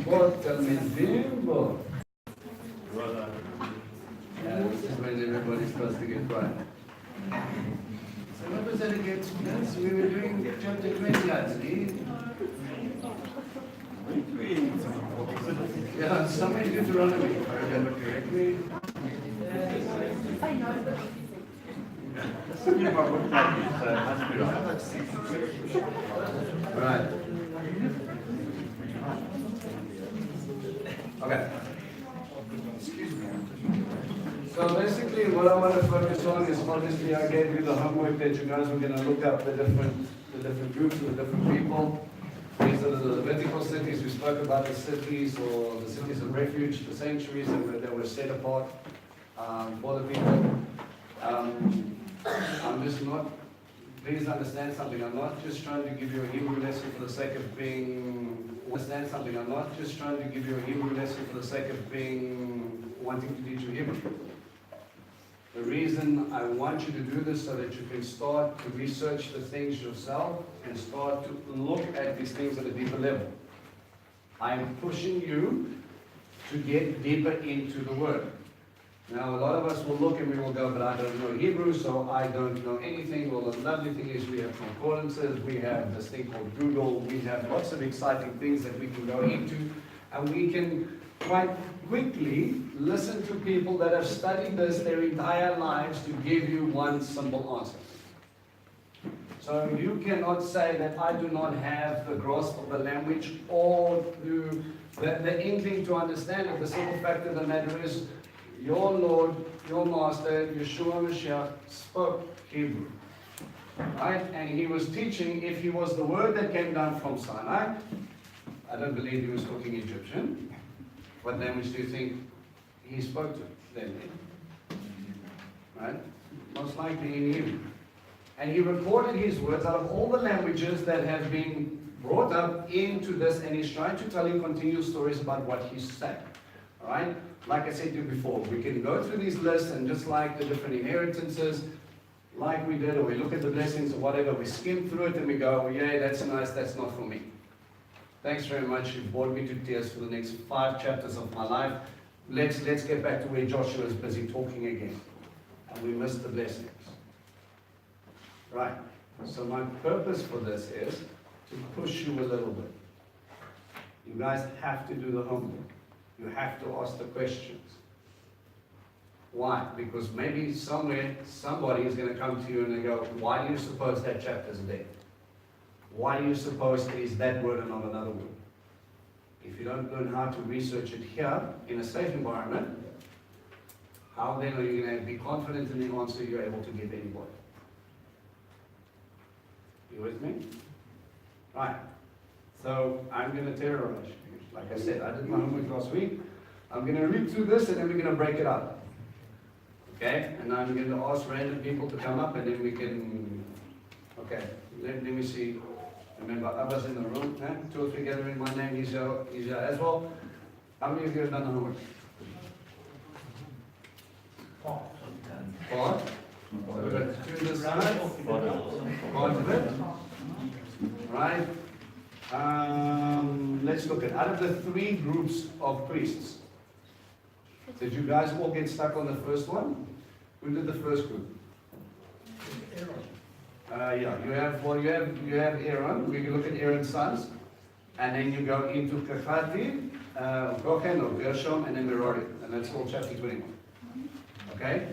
Both Talmidim, both. Yeah, this is when everybody's supposed to get quiet. So what was that again, students? We were doing chapter 20 last week. Yeah, somebody Deuteronomy, if I remember correctly. Right. Okay. Excuse me. So basically what I want to focus on is obviously I gave you the homework that you guys were going to look up the different groups, the different people. These are the Levitical cities. We spoke about the cities or the cities of refuge, the sanctuaries that were set apart for the people. I'm just not, please understand something, I'm not just trying to give you a Hebrew lesson for the sake of being, understand something, I'm not just trying to give you a Hebrew lesson for the sake of being, wanting to teach you Hebrew. The reason I want you to do this so that you can start to research the things yourself and start to look at these things at a deeper level. I'm pushing you to get deeper into the Word. Now, a lot of us will look and we will go, but I don't know Hebrew, so I don't know anything. Well, the lovely thing is we have concordances, we have this thing called Google, we have lots of exciting things that we can go into, and we can quite quickly listen to people that have studied this their entire lives to give you one simple answer. So you cannot say that I do not have the grasp of the language or the inkling to understand it. The simple fact of the matter is, your Lord, your Master, Yeshua Mashiach, spoke Hebrew. Right? And he was teaching, if he was the word that came down from Sinai, I don't believe he was talking Egyptian. What language do you think he spoke to them in? Right? Most likely in Hebrew. And he recorded his words out of all the languages that have been brought up into this, and he's trying to tell you continual stories about what he's saying. Alright? Like I said to you before, we can go through these lists and just like the different inheritances, like we did, or we look at the blessings or whatever, we skim through it and we go, oh yeah, that's nice, that's not for me. Thanks very much, you've bored me to tears for the next 5 chapters of my life. Let's get back to where Joshua is busy talking again. And we missed the blessings. Right, so my purpose for this is to push you a little bit. You guys have to do the homework. You have to ask the questions. Why? Because maybe somewhere, somebody is going to come to you and they go, why do you suppose that chapter is there? Why do you suppose it is that word and not another word? If you don't learn how to research it here, in a safe environment, how then are you going to be confident in the answer you're able to give anybody? You with me? Right. So I'm going to terrorize you. Like I said, I did my homework last week. I'm going to read through this and then we're going to break it up. Okay? And I'm going to ask random people to come up and then we can... Okay, let me see. Remember, Abba's in the room. 2 or 3 gather in my name. He's here as well. How many of you have done the homework? Part? So we've got 2 this side. Part of it. Right? Let's look at, out of the 3 groups of priests, did you guys all get stuck on the first one? Who did the first group? Yeah, you have Aaron. We can look at Aaron's sons, and then you go into Kachati, Kohen or Gershom, and then Merari, and that's all chapter 21. Okay?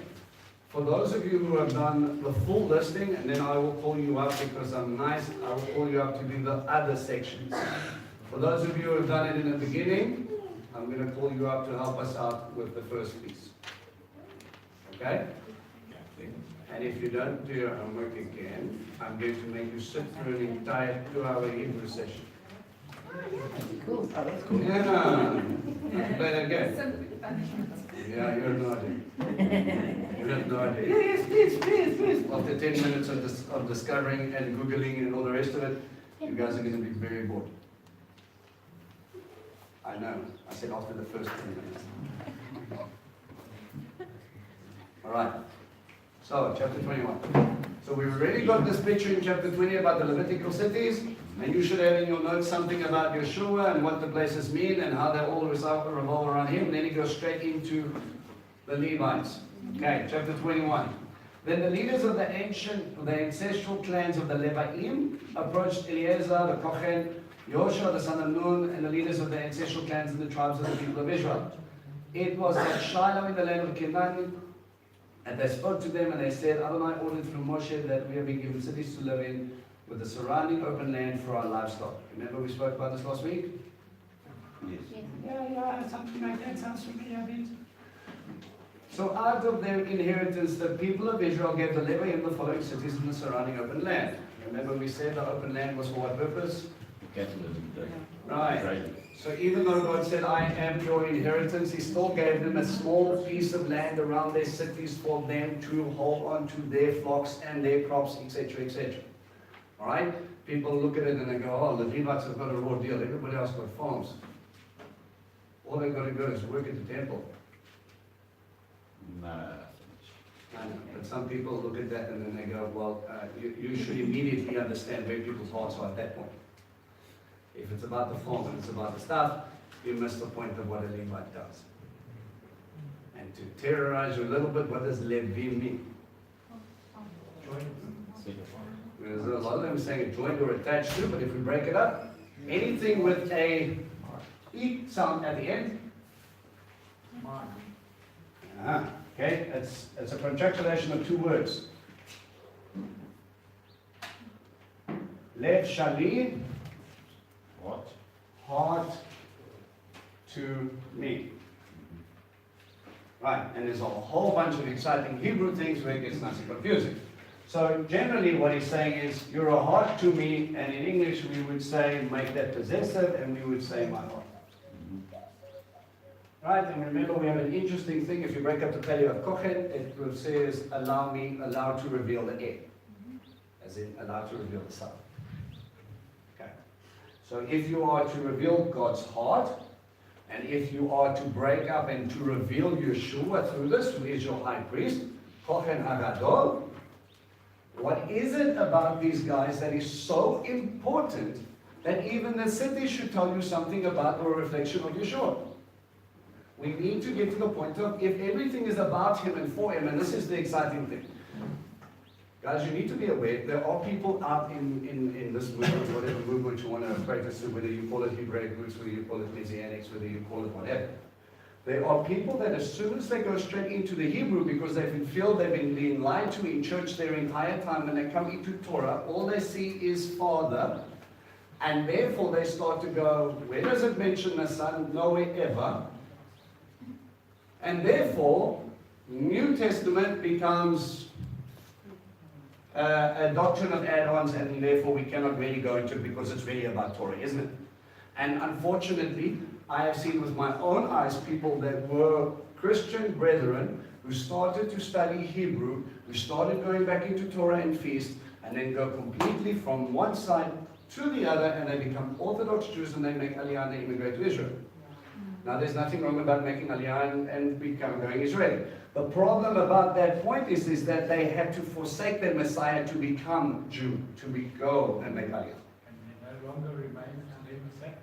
For those of you who have done the full listing, and then I will call you up because I'm nice, I will call you up to do the other sections. For those of you who have done it in the beginning, I'm going to call you up to help us out with the first piece. Okay? And if you don't do your homework again, I'm going to make you sit through an entire 2-hour Hebrew session. Cool. Oh, that's cool. Yeah. Play that again. Yeah, you're nodding. You have no idea. Yes, please. After 10 minutes of discovering and Googling and all the rest of it, you guys are going to be very bored. I know. I said after the first 10 minutes. All right. So, chapter 21. So we've already got this picture in chapter 20 about the Levitical cities. And you should have in your notes something about Yeshua and what the places mean and how they all revolve around him. Then he goes straight into the Levites. Okay, chapter 21. Then the leaders of the ancestral clans of the Levaim approached Eleazar the Kohen, Joshua the son of Nun, and the leaders of the ancestral clans and the tribes of the people of Israel. It was at Shiloh in the land of Canaan, and they spoke to them and they said, Adonai ordered through Moshe that we have been given cities to live in with the surrounding open land for our livestock. Remember we spoke about this last week? Yes. Yeah, something like that sounds familiar, Vince. So out of their inheritance, the people of Israel gave the Leviim the following cities in the surrounding open land. Remember we said the open land was for what purpose? Cattle and Right. grazing. So even though God said, I am your inheritance, he still gave them a small piece of land around their cities for them to hold on to their flocks and their crops, etc., etc. All right? People look at it and they go, oh, the Levites have got a raw deal. Everybody else got farms. All they've got to do is work at the temple. No. I know, but some people look at that and then they go, well, you should immediately understand where people's hearts are at that point. If it's about the farm and it's about the stuff, you miss the point of what a Levite does. And to terrorize you a little bit, what does Levim mean? There's a lot of them saying joined or attached to, but if we break it up, anything with a E sound at the end. Okay, it's a contractilation of two words. Lev Shali, What? heart to me. Right, and there's a whole bunch of exciting Hebrew things where it gets nice and confusing. So generally what he's saying is, you're a heart to me, and in English we would say, make that possessive, and we would say, my heart. Right, and remember we have an interesting thing, if you break up the Paleo of Kohen, it says, allow to reveal the air. As in, allow to reveal the sun. Okay. So if you are to reveal God's heart, and if you are to break up and to reveal Yeshua through this, who is your high priest, Kohen HaGadol, what is it about these guys that is so important that even the city should tell you something about or a reflection of Yeshua? We need to get to the point of, if everything is about him and for him, and this is the exciting thing. Guys, you need to be aware, there are people out in this movement, whatever movement you want to practice, whether you call it Hebraic roots, whether you call it Messianics, whether you call it whatever. There are people that as soon as they go straight into the Hebrew, because they feel they've been being lied to in church their entire time, when they come into Torah, all they see is Father, and therefore they start to go, where does it mention the Son? Nowhere ever. And therefore, New Testament becomes a doctrine of add-ons, and therefore we cannot really go into it because it's really about Torah, isn't it? And unfortunately, I have seen with my own eyes people that were Christian brethren who started to study Hebrew, who started going back into Torah and feast, and then go completely from one side to the other, and they become Orthodox Jews, and they make Aliyah and they immigrate to Israel. Now, there's nothing wrong about making Aliyah and going Israeli. The problem about that point is that they had to forsake their Messiah to become Jew, to go and make Aliyah. And they no longer remain to their Messiah.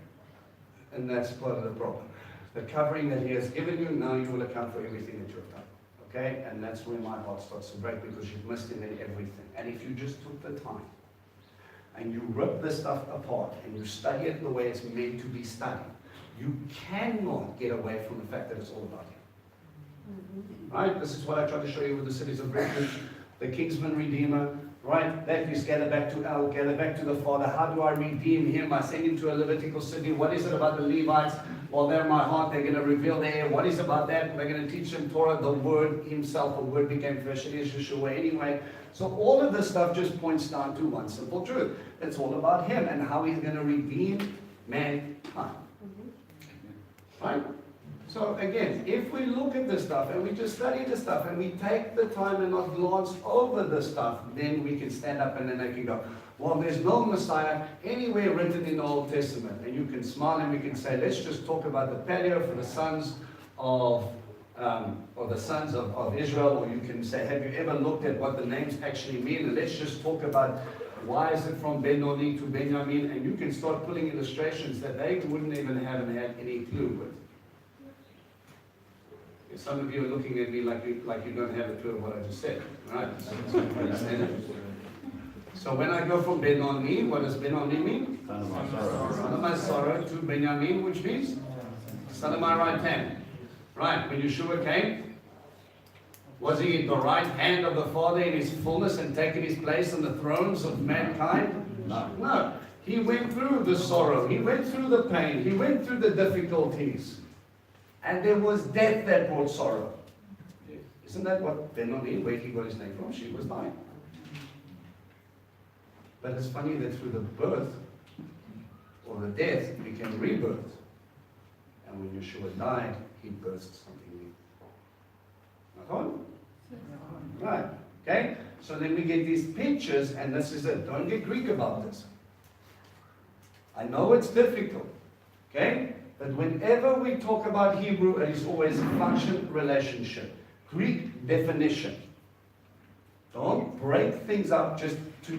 And that's part of the problem. The covering that he has given you, now you will account for everything that you have done. Okay? And that's where my heart starts to break, because you've missed him in everything. And if you just took the time and you rip this stuff apart and you study it the way it's meant to be studied, you cannot get away from the fact that it's all about him. Right? This is what I tried to show you with the cities of refuge, the Kingsman Redeemer. Right? That is gather back to El, gather back to the Father. How do I redeem him? I send him to a Levitical city. What is it about the Levites? Well, they're my heart. They're going to reveal the air. What is about that? We're going to teach them Torah, the Word himself. The Word became flesh. It is Yeshua anyway. So all of this stuff just points down to one simple truth. It's all about him and how he's going to redeem mankind. Right? So again, if we look at this stuff and we just study the stuff and we take the time and not glance over the stuff, then we can stand up and then they can go, well, there's no Messiah anywhere written in the Old Testament. And you can smile and we can say, let's just talk about the paleo for the sons of Israel. Or you can say, have you ever looked at what the names actually mean? And let's just talk about Why is it from Ben-Oni to Benjamin? And you can start pulling illustrations that they wouldn't even have had any clue with. Some of you are looking at me like you don't have a clue of what I just said, right? So when I go from Ben-Oni, what does Ben-Oni mean? Son of my sorrow. Son of my sorrow to Benjamin, which means son of my right hand. Right, when Yeshua came, was he in the right hand of the Father in his fullness and taken his place on the thrones of mankind? No. No. He went through the sorrow, he went through the pain, he went through the difficulties. And there was death that brought sorrow. Isn't that what Ben-Oni, where he got his name from? She was dying. But it's funny that through the birth or the death, he became rebirth. And when Yeshua died, he birthed something new. Not on? Right. Okay? So then we get these pictures, and this is it. Don't get Greek about this. I know it's difficult. Okay? But whenever we talk about Hebrew, it is always function, relationship. Greek definition. Don't break things up just to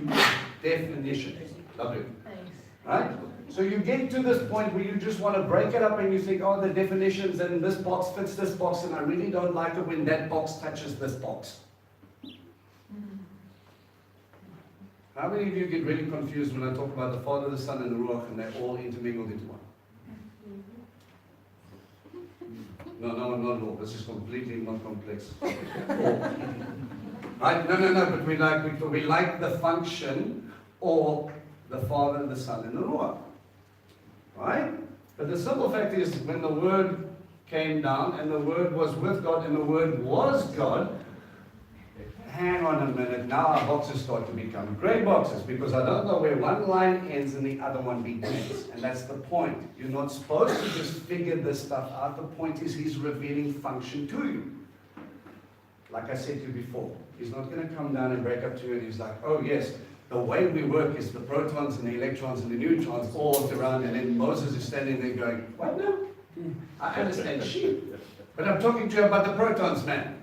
definition. Lovely. Thanks. Right? So you get to this point where you just want to break it up and you think, oh, the definitions and this box fits this box, and I really don't like it when that box touches this box. How many of you get really confused when I talk about the Father, the Son, and the Ruach, and they're all intermingled into one? No, not at all. This is completely not complex. Right? No. But we like the function or the Father, the Son, and the Ruach. Right? But the simple fact is, when the Word came down and the Word was with God and the Word was God, hang on a minute, now our boxes start to become grey boxes, because I don't know where one line ends and the other one begins. And that's the point. You're not supposed to just figure this stuff out. The point is he's revealing function to you. Like I said to you before, he's not going to come down and break up to you and he's like, oh yes, the way we work is the protons and the electrons and the neutrons all walked around, and then Moses is standing there going, what now? I understand sheep, but I'm talking to you about the protons, man.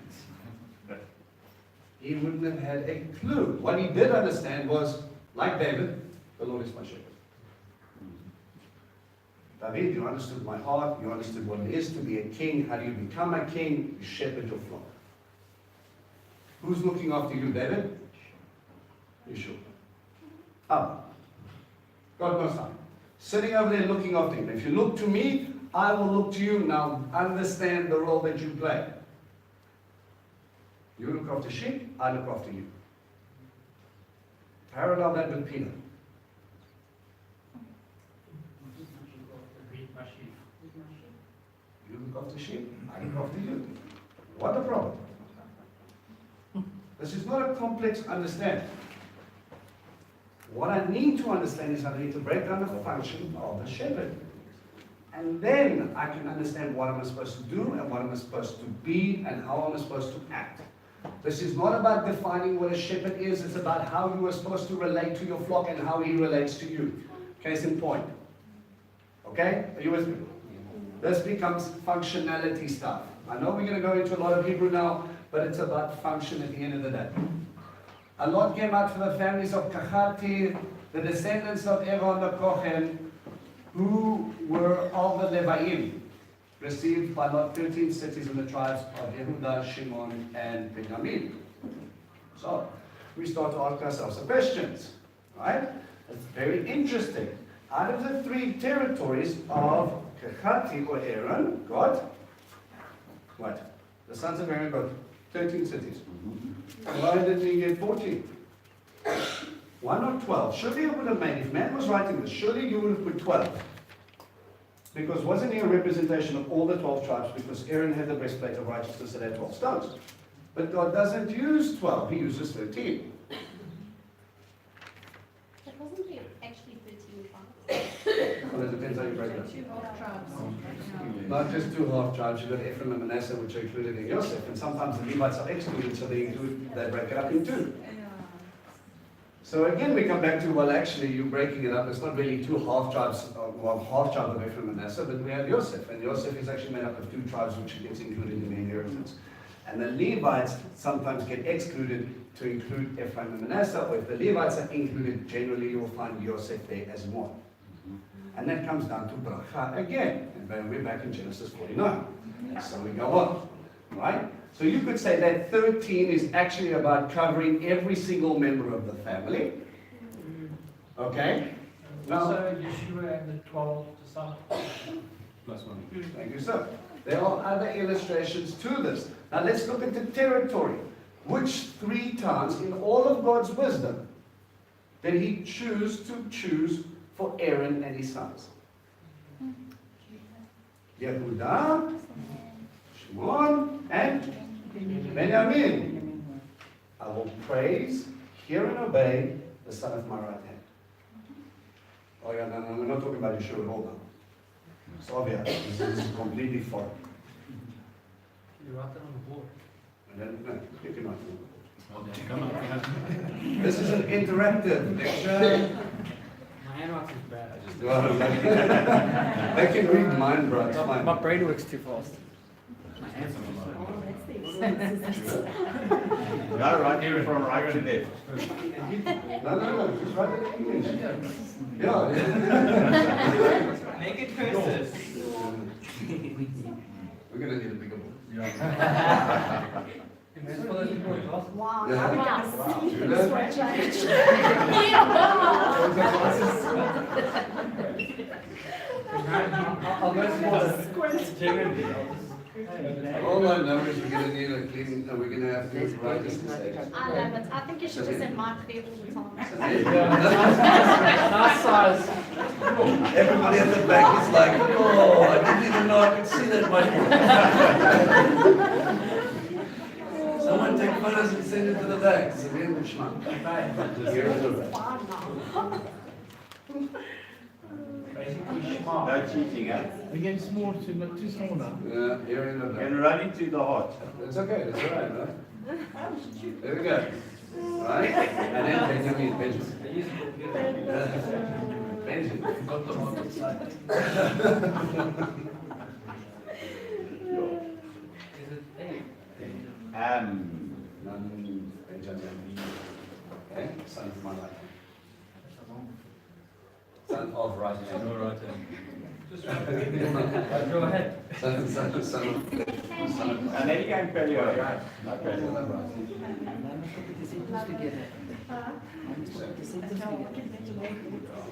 He wouldn't have had a clue. What he did understand was, like David, the Lord is my shepherd. David, you understood my heart, you understood what it is to be a king. How do you become a king? You shepherd your flock. Who's looking after you, David? Yeshua. Abba. God Most High. Sitting over there looking after him. If you look to me, I will look to you. Now understand the role that you play. You look after sheep, I look after you. Parallel that with Peter. You look after sheep, I look after you. What a problem. This is not a complex understanding. What I need to understand is I need to break down the function of the shepherd. And then I can understand what I'm supposed to do and what I'm supposed to be and how I'm supposed to act. This is not about defining what a shepherd is, it's about how you are supposed to relate to your flock and how he relates to you. Case in point. Okay? Are you with me? This becomes functionality stuff. I know we're going to go into a lot of Hebrew now, but it's about function at the end of the day. A lot came out for the families of Kachati, the descendants of Aaron the Kohen, who were all the Levaim, received by Lot 13 cities in the tribes of Yehuda, Shimon, and Benjamin. So, we start to ask ourselves some questions, right? It's very interesting. Out of the 3 territories of Kachati or Aaron, got what? The sons of Aaron got 13 cities. Why didn't he get 14? Why not 12? Surely it would have made, if man was writing this, surely you would have put 12. Because wasn't he a representation of all the 12 tribes? Because Aaron had the breastplate of righteousness that had 12 stones. But God doesn't use 12, he uses 13. It wasn't there actually 13 tribes. Well, it depends how you break it up. 2 half tribes. Not just 2 half tribes, you've got Ephraim and Manasseh, which are included in Yosef, and sometimes the Levites are excluded, so they break it up in 2. So again, we come back to, well, actually, you're breaking it up. It's not really 2 half tribes, well, half tribe of Ephraim and Manasseh, but we have Yosef, and Yosef is actually made up of 2 tribes, which gets included in the inheritance. And the Levites sometimes get excluded to include Ephraim and Manasseh, or if the Levites are included, generally you will find Yosef there as one. And that comes down to bracha again. And then we're back in Genesis 49. So we go on, right? So you could say that 13 is actually about covering every single member of the family. Okay? Now, So Yeshua and the 12 disciples. Plus one. thank you, sir. There are other illustrations to this. Now let's look at the territory. Which 3 times in all of God's wisdom did he choose for Aaron and his sons? Yehuda, Shimon, and Benjamin. I will praise, hear and obey the son of my right hand. Oh yeah, no, we're not talking about Yeshua at all now. It's obvious. This is completely foreign. You write that on the board. No, you cannot. Come on. This is an interactive lecture. My handwriting is bad. Well, they can read mine, bro. It's fine. My brain works too fast. Yeah, right here from right to left. No. Just write it in English. Yeah. Make it cursive. We're gonna need a bigger book. Wow. Yeah. Wow. Do that. I'll go generally. All I know is we're gonna need a clean, we're gonna have to write this mistake. I love it. I think you should just in my clear all the time. Nice size. Everybody at the back is like, oh, I didn't even know I could see that one. Someone take photos and send it to the back. So we're in the schmuck. Here is the back. Basically, Shema. No cheating, eh? We're getting small, too small now. Yeah, here in the back. Can run into the heart. It's okay, that's all right, right? There we go. Right? And then Benjamin. Benjamin. Got the heart inside. Is it A? None, Benjamin. Okay, son of my life. Son of right hand. No right Just go ahead. Son of. And then you can paleo. Not paleo.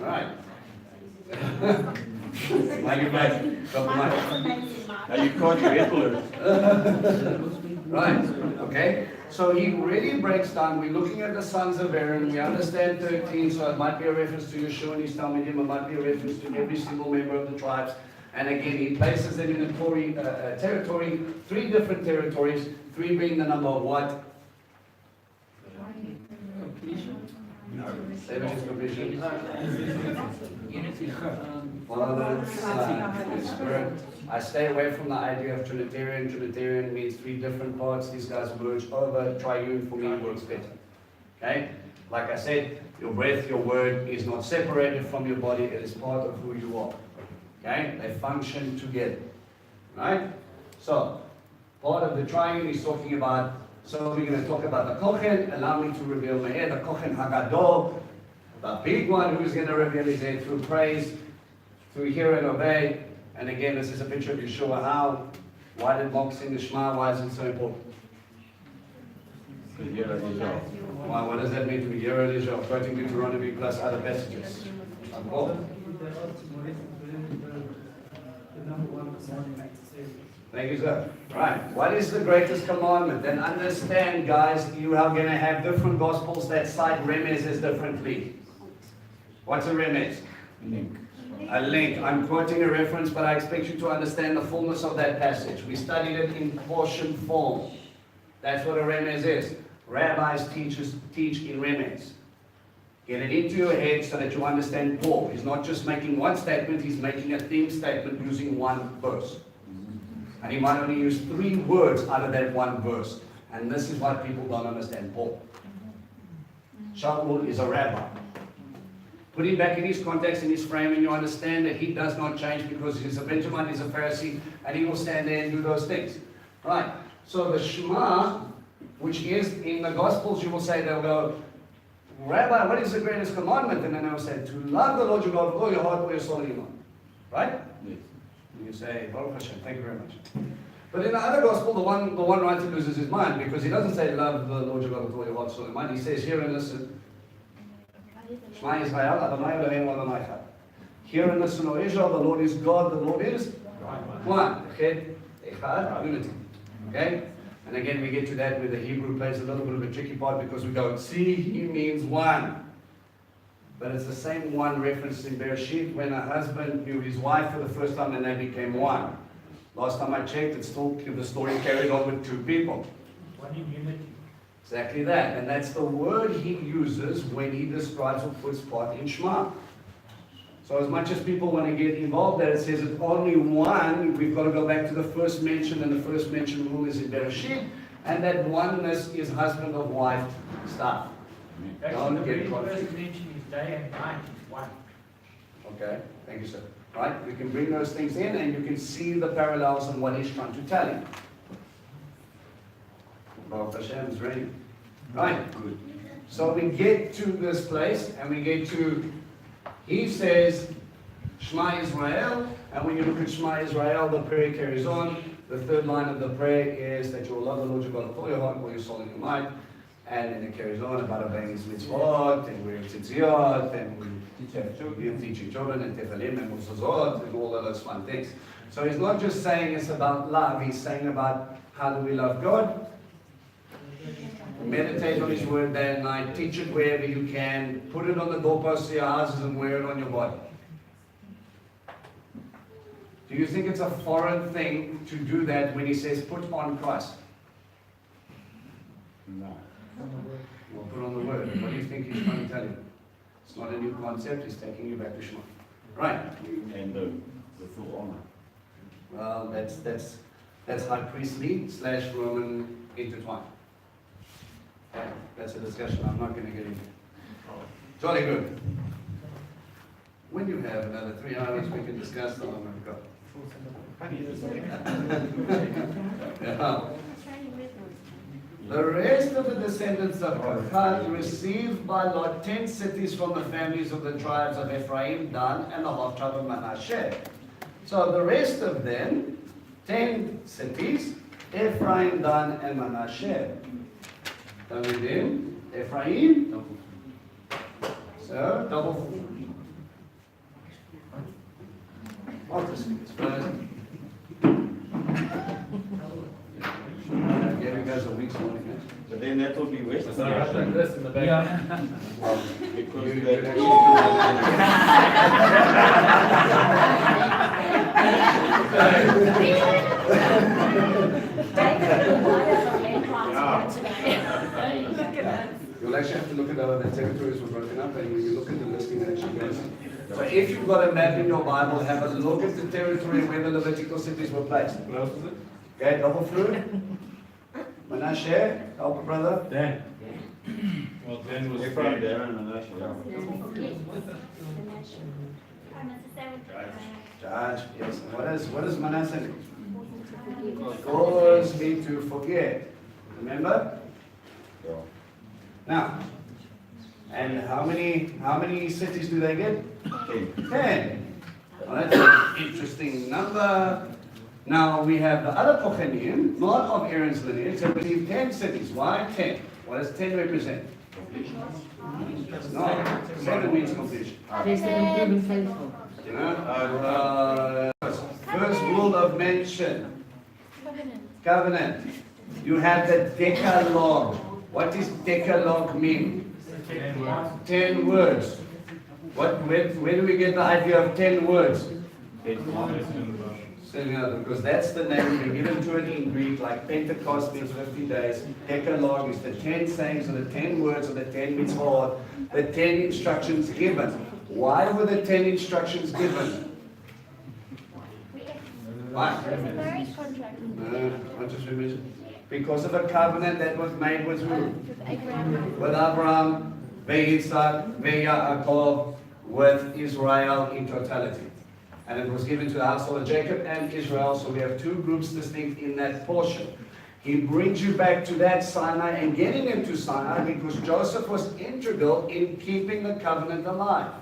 Right. Like you might, drop the mic. Now you can't get alert. Right, okay. So he really breaks down, we're looking at the sons of Aaron, we understand 13, so it might be a reference to Yeshua and his Talmudim, it might be a reference to every single member of the tribes. And again, he places them in a territory, 3 different territories, 3 being the number of what? No. 7 is completion. Unity. Father, Son, and Spirit. I stay away from the idea of Trinitarian. Trinitarian means 3 different parts. These guys merge over. Triune for me works better. Okay? Like I said, your breath, your word is not separated from your body. It is part of who you are. Okay? They function together. Right? So, part of the triune is talking about, so we're going to talk about the Kohen. Allow me to reveal my head, the Kohen Hagadol. The big one who's going to reveal his head through praise, through hear and obey. And again, this is a picture of Yeshua. How? Why did Mark sing the Shema? Why is it so important? Why? What does that mean to me? Hear and Israel, quoting Deuteronomy plus other passages. Oh. Thank you, sir. Right. What is the greatest commandment? Then understand, guys, you are going to have different gospels that cite remezes differently. What's a remez? Link. A link. I'm quoting a reference, but I expect you to understand the fullness of that passage. We studied it in portion form. That's what a remez is. Rabbis teach in remez. Get it into your head so that you understand Paul. He's not just making one statement, he's making a theme statement using one verse. And he might only use 3 words out of that one verse. And this is what people don't understand Paul. Shaul is a rabbi. Put him back in his context, in his frame, and you understand that he does not change because he's a Benjamin, he's a Pharisee, and he will stand there and do those things. Right. So the Shema which is, in the Gospels, you will say, they'll go, Rabbi, what is the greatest commandment? And then they'll say, to love the Lord your God with all your heart, all your soul, and your mind. Right? Yes. And you say, Baruch Hashem, thank you very much. But in the other Gospel, the one writer loses his mind, because he doesn't say, love the Lord your God with all your heart, soul, and mind. He says, hear and listen. Shema Yisrael, Adonai Eloheinu Adonai Echad. Hear and listen, O Israel, the Lord is God, the Lord is one. Echad, Echad, unity. Okay? And again, we get to that where the Hebrew plays a little bit of a tricky part, because we go, see, he means one. But it's the same one referenced in Bereshit when a husband knew his wife for the first time and they became one. Last time I checked, it's still the story carried on with two people. One in unity. Exactly that. And that's the word he uses when he describes or puts part in Shema. So as much as people want to get involved there, it says it's only one. We've got to go back to the first mention, and the first mention rule is in Bereshit, and that oneness is husband of wife stuff. Actually, Don't the get very first confused. mention is day and night is one. Okay, thank you, sir. Right, we can bring those things in, and you can see the parallels and what he's trying to tell you. Baruch Hashem is ready. Right, good. So we get to this place, and we get to, he says, Shema Israel, and when you look at Shema Israel, the prayer carries on. The third line of the prayer is that you will love the Lord your God with all your heart, all your soul, and your mind. And then it carries on about obeying his mitzvot, and we're tzitziot, and we're teaching children, and tefalim, and muzazot, and all of those fun things. So he's not just saying it's about love, he's saying about how do we love God. Meditate on his word day and night, teach it wherever you can, put it on the doorposts of your houses and wear it on your body. Do you think it's a foreign thing to do that when he says put on Christ? No. Well, put on the word. What do you think he's trying to tell you? It's not a new concept, he's taking you back to Shema. Right. And the full honor. Well, that's high priestly / Roman intertwined. Okay, that's a discussion I'm not going to get into. Jolly good. When you have another 3 hours, we can discuss the long of God. Yeah. The rest of the descendants of Kohath received by lot 10 cities from the families of the tribes of Ephraim, Dan, and the half tribe of Manasseh. So the rest of them, 10 cities, Ephraim, Dan, and Manasseh. Then within Ephraim, so double. Gave you guys a week's warning. But then that will be west. Like this in the back. Yeah. Because You that You'll actually have to look at the territories were broken up, and when you look at the listing, it actually goes. So if you've got a map in your Bible, have a look at the territory where the Levitical cities were placed. What else is it? Okay, double fruit. Manasseh, help a brother. Dan. Well, Dan was Ephraim, Dan, and Manasseh. Judge, yes. What does Manasseh mean? Cause me to forget. Remember? Yeah. Now, and how many cities do they get? 10. Well, that's an interesting number. Now we have the other Kohanim, not of Aaron's lineage, that receive 10 cities. Why 10? What does 10 represent? No, 7 means completion. They said proven faithful. You know? First rule of mention. Covenant. You have the Decalogue. What does Decalogue mean? 10 words. Where do we get the idea of 10 words? Because that's the name we're given to it in Greek, like Pentecost means 50 days. Decalogue is the 10 sayings or the 10 words or the 10 mitzvot, the 10 instructions given. Why were the 10 instructions given? Why? Marriage contract. What just revision? Because of a covenant that was made with who? With Abraham, Yitzhak, Yaakov, with Israel in totality. And it was given to the household of Jacob and Israel, so we have two groups distinct in that portion. He brings you back to that Sinai and getting into Sinai because Joseph was integral in keeping the covenant alive.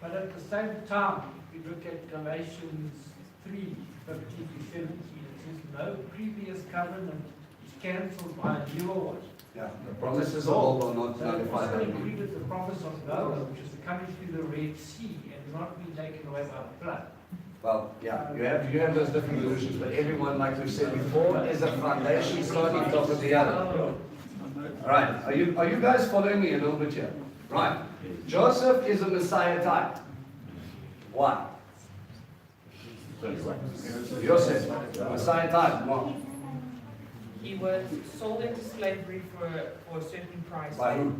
But at the same time, if you look at Galatians 3, 15 to 17, it says, no previous covenant is cancelled by a newer one. Yeah, the promises of old are not So it nullified. also included the promise of Noah, which is the coming through the Red Sea and not being taken away by the flood. Well, yeah, you have those different solutions, but everyone, like we said before, is a foundation stone on top of the other. All right, are you guys following me a little bit here? Right, Joseph is a Messiah type. Why? Joseph, Messiah type. Why? He was sold into slavery for a certain price By who?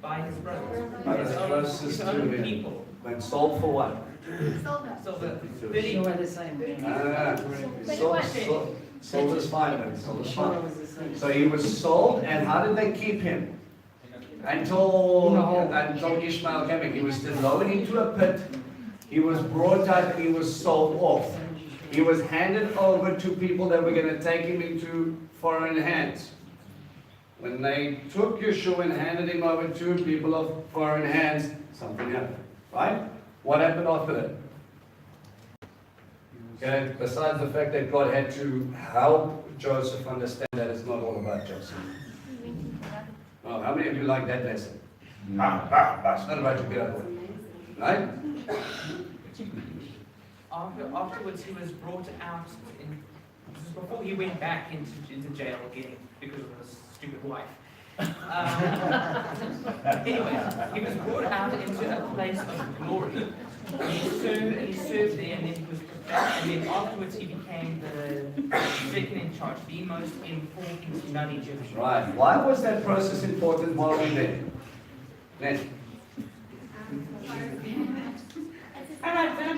by his brothers. By his His closest to own him. people. When sold for what? So the Sure 30, were the same. Sold is fine, then. Sold is Sure fine. was the same. So he was sold, and how did they keep him? Until Ishmael came in. He was then lowered into a pit. He was brought out and he was sold off. He was handed over to people that were going to take him into foreign hands. When they took Yeshua and handed him over to people of foreign hands, something happened. Right? What happened after that? Okay, besides the fact that God had to help Joseph understand that it's not all about Joseph. Oh, how many of you like that lesson? It's not about you, get out of the way. Right? afterwards he was brought out. This is before he went back into jail again because of his stupid wife. Anyway, he was brought out into a place of glory. He served there, and then he was and then afterwards he became the second in charge, the most important non-Egyptian. Right. Why was that process important while we were there? Next.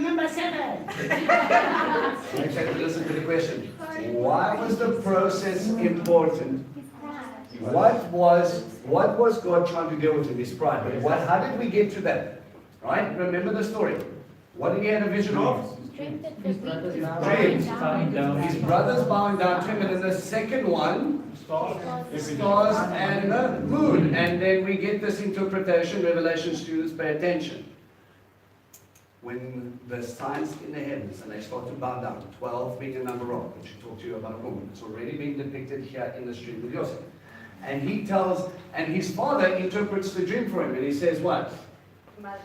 Number 7. Exactly. Listen to the question. Why was the process important? What was God trying to deal with in his pride? But how did we get to that? Right? Remember the story. What did he have a vision of? His brothers Dreams. bowing down. His brothers bowing down to him, and then the second one, stars and the moon. And then we get this interpretation. Revelation students, pay attention. When the signs in the heavens and they start to bow down, 12 being a number of, which I talked to you about a moment, it's already being depicted here in the stream with Joseph. And he tells, and his father interprets the dream for him, and he says what? Mother,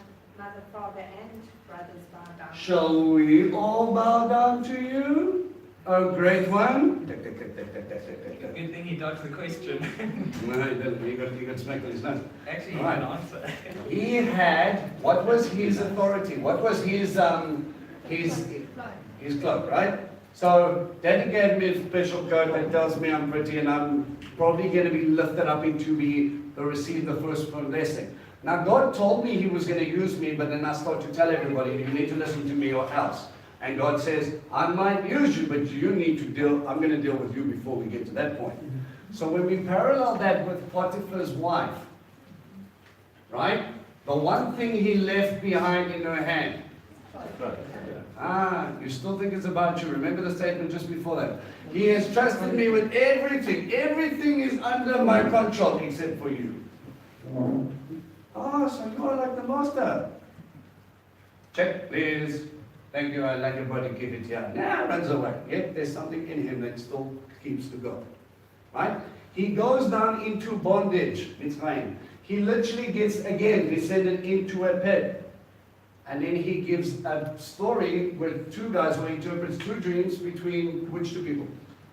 father, and brothers bow down. Shall we all bow down to you, O great one? Good thing he dodged the question. No, he didn't. He got smacked on his nose. Actually, he Right. didn't answer. He had, what was his authority? What was his cloak, right? So Daddy gave me a special coat that tells me I'm pretty and I'm probably going to be lifted up into receive the first blessing. Now God told me he was going to use me, but then I start to tell everybody, you need to listen to me or else. And God says, I might use you, but you need to I'm going to deal with you before we get to that point. So when we parallel that with Potiphar's wife, right? The one thing he left behind in her hand. You still think it's about you. Remember the statement just before that. He has trusted me with everything. Everything is under my control except for you. So you are like the master. Check, please. Thank you, I like your body, keep it here. Now runs away. Yet there's something in him that still keeps to go. Right? He goes down into bondage. It's fine. He literally gets, again, descended into a pit. And then he gives a story with two guys who interprets two dreams between which two people?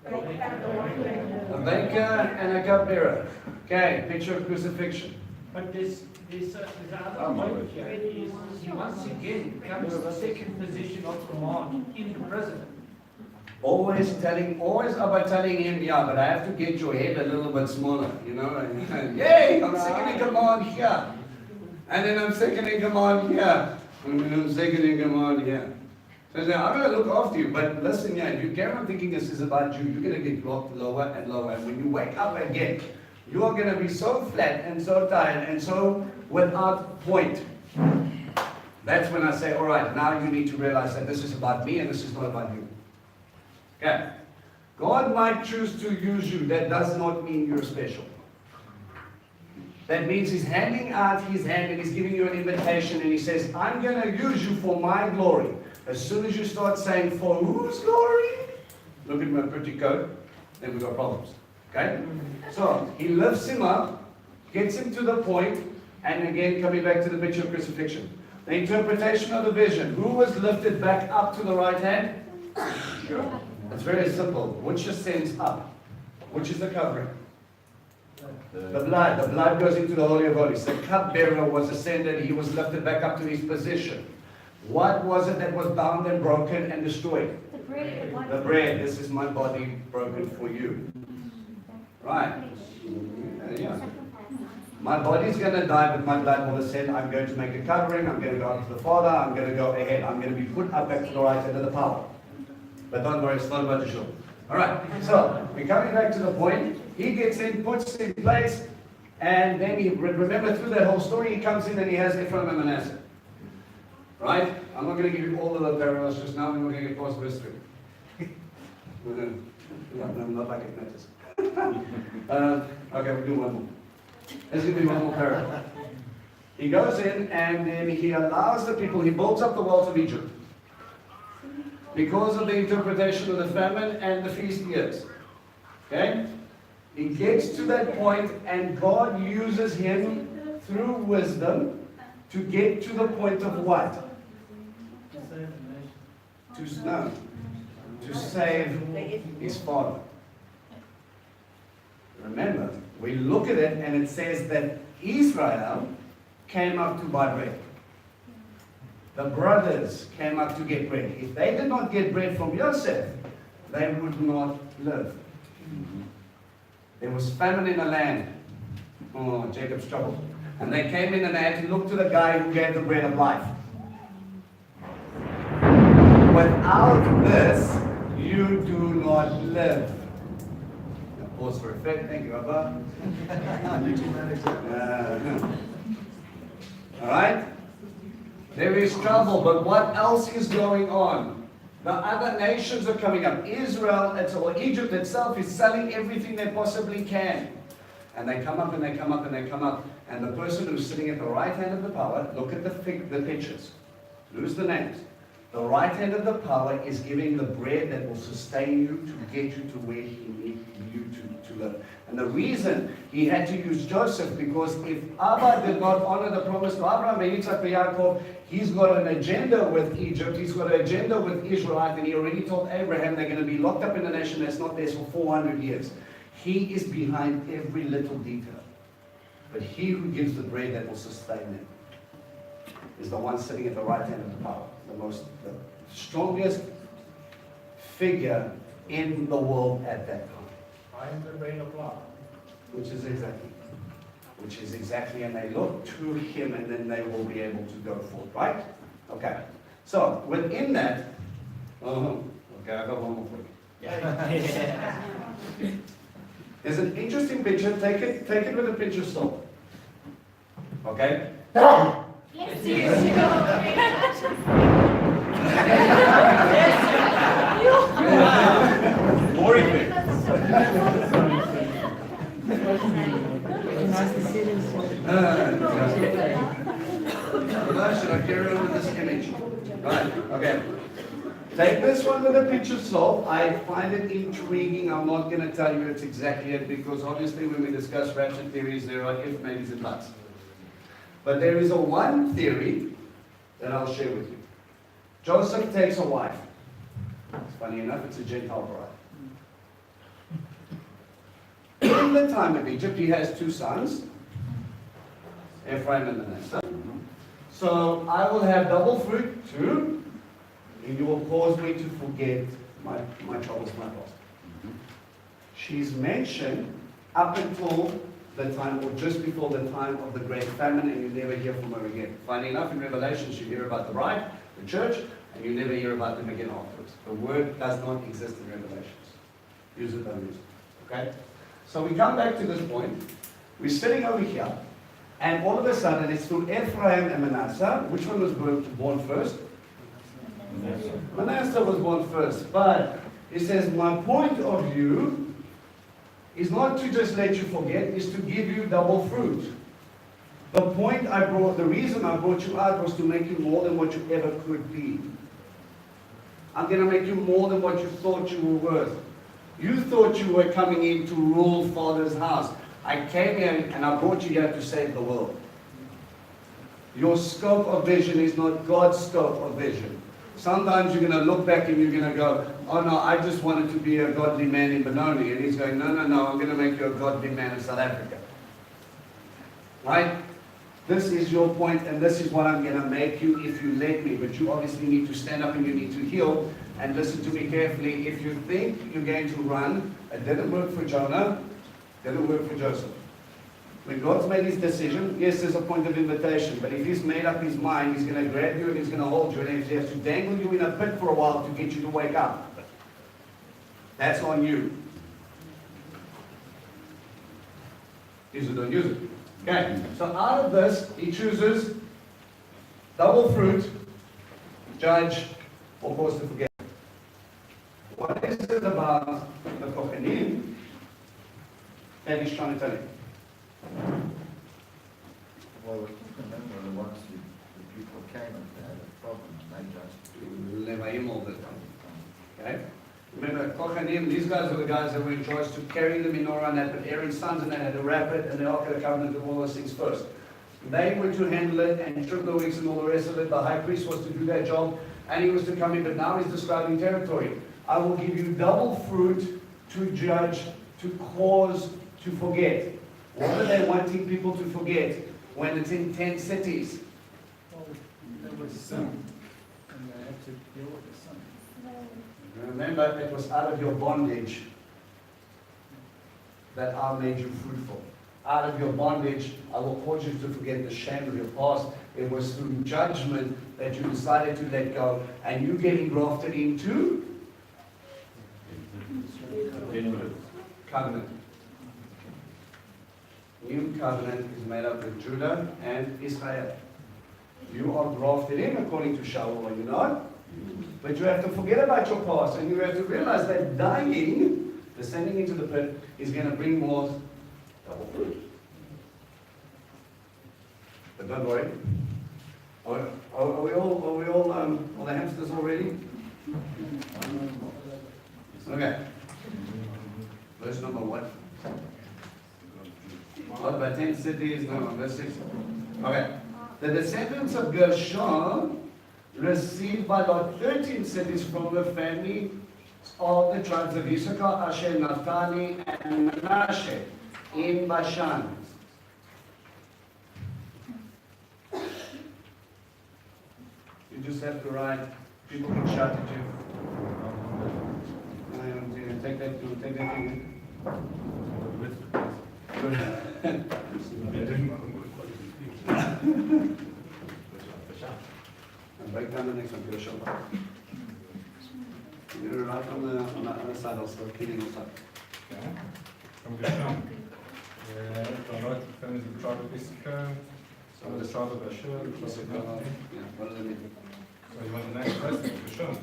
A baker and a cupbearer. Okay, picture of crucifixion. But there's other point here is he once again comes to the second position of command in prison. Always about telling him, yeah, but I have to get your head a little bit smaller, you know. And, yay, I'm second in command here. And then I'm second in command here. And then I'm second in command here. So I say, I'm going to look after you. But listen, yeah, if you carry on thinking this is about you, you're going to get dropped lower and lower. And when you wake up again, you are going to be so flat and so tired and so without point. That's when I say, all right, now you need to realize that this is about me and this is not about you. Okay. God might choose to use you. That does not mean you're special. That means He's handing out His hand and He's giving you an invitation and He says, I'm going to use you for my glory. As soon as you start saying, for whose glory? Look at my pretty coat, then we've got problems. Okay? So, He lifts him up, gets him to the point, and again, coming back to the picture of crucifixion. The interpretation of the vision. Who was lifted back up to the right hand? Sure. It's very simple. Which ascends up? Which is the covering? The blood. The blood goes into the Holy of Holies. The cupbearer was ascended. He was lifted back up to his position. What was it that was bound and broken and destroyed? The bread. The bread. This is my body broken for you. Right. Yeah. My body's going to die, but my blood will ascend. I'm going to make a covering. I'm going to go up to the Father. I'm going to go ahead. I'm going to be put up back to the right hand of the power. But don't worry, it's not about the show. All right. So we're coming back to the point. He gets in, puts in place, and then he remember through that whole story, he comes in and he has Ephraim and Manasseh. Right? I'm not going to give you all of the parallels just now. We're going to get past verse 3. No, not like it matters. Okay, we'll do one more. There's going to be one more parallel. He goes in and then he allows the people, he builds up the walls of Egypt. Because of the interpretation of the famine and the feast years. Okay? He gets to that point and God uses him through wisdom to get to the point of what? To save his father. Remember, we look at it and it says that Israel came up to buy bread. The brothers came up to get bread. If they did not get bread from Joseph, they would not live. There was famine in the land. Oh, Jacob's trouble. And they came in and they had to look to the guy who gave the bread of life. Without this, you do not live. Now, pause for effect. Thank you, Abba. All right? There is trouble, but what else is going on? The other nations are coming up. Israel, or Egypt itself, is selling everything they possibly can. And they come up and they come up and they come up. And the person who's sitting at the right hand of the power, look at the pictures. Lose the names. The right hand of the power is giving the bread that will sustain you to get you to where He needs you to live. And the reason He had to use Joseph, because if Abba did not honor the promise to Abraham, Yitzhak, and Yaakov, he's got an agenda with Egypt, he's got an agenda with Israelite, and he already told Abraham they're going to be locked up in a nation that's not theirs for 400 years. He is behind every little detail. But He who gives the bread that will sustain them is the one sitting at the right hand of the power. The strongest figure in the world at that time. I am the brain of love. Which is exactly, and they look to Him and then they will be able to go forth, right? Okay. So, within that, okay, I got one more for you. There's an interesting picture, take it with a pinch of salt. Okay? More effect. Should I carry on with this image? Right, okay. Take this one with a pinch of salt. I find it intriguing. I'm not going to tell you it's exactly it, because obviously when we discuss rapture theories, there are if, maybes, and buts. But there is one theory that I'll share with you. Joseph takes a wife. It's funny enough, it's a Gentile bride. In the time of Egypt, he has two sons, Ephraim and Manasseh. So I will have double fruit too, and you will cause me to forget my troubles, my past. She's mentioned up until the time, or just before the time of the great famine, and you never hear from her again. Funny enough, in Revelations, you hear about the bride, the church, and you never hear about them again afterwards. The word does not exist in Revelations. Use it, don't use it. Okay? So we come back to this point. We're sitting over here, and all of a sudden, it's through Ephraim and Manasseh. Which one was born first? Manasseh was born first, but He says, my point of view is not to just let you forget, is to give you double fruit. The reason I brought you out was to make you more than what you ever could be. I'm going to make you more than what you thought you were worth. You thought you were coming in to rule Father's house. I came here and I brought you here to save the world. Your scope of vision is not God's scope of vision. Sometimes you're going to look back and you're going to go, oh no, I just wanted to be a godly man in Benoni. And he's going, no, I'm going to make you a godly man in South Africa. Right? This is your point and this is what I'm going to make you if you let me. But you obviously need to stand up and you need to heal. And listen to me carefully. If you think you're going to run, it didn't work for Jonah, didn't work for Joseph. When God's made his decision, yes, there's a point of invitation. But if he's made up his mind, he's going to grab you and he's going to hold you. And if he has to dangle you in a pit for a while to get you to wake up, that's on you. Use it or don't use it. Okay, so out of this, he chooses double fruit, judge, or cause to forget. What is it about the Kohanim that he's trying to tell you? Well, remember the ones the people came and they had a problem, and they just Levaim all the time. Okay? Remember, Kohanim, these guys are the guys that were in charge to carry the menorah and that, but Aaron's sons and they had to wrap it and the Ark of the Covenant and all those things first. They were to handle it and trim the wicks and all the rest of it. The high priest was to do that job and he was to come in, but now he's describing territory. I will give you double fruit to judge, to cause, to forget. What are they wanting people to forget when it's in 10 cities? Well, there was sin, and they had to deal with the sin. Remember, it was out of your bondage that I made you fruitful. Out of your bondage, I will cause you to forget the shame of your past. It was through judgment that you decided to let go, and you getting grafted into covenant. New covenant is made up of Judah and Israel. You are grafted in according to Shaul, are you not? But you have to forget about your past and you have to realize that dying, descending into the pit, is going to bring more double fruit. But don't worry. Are we all the hamsters already? Okay. Verse number what? What about 10 cities? No, verse 6. Okay. The descendants of Gershon received by lot 13 cities from the family of the tribes of Issachar, Asher, Naphtali, and Manasseh in Bashan. You just have to write, people can shout at you. You take that thing. And break down the next one, Gershon. You're right on the other side, I'll start killing you. Okay. From Gershon. Right, then is the tribe of Issachar, some of the tribe of Asher, the tribe of Naphtali. What does it mean? So you want the next verse, Gershon?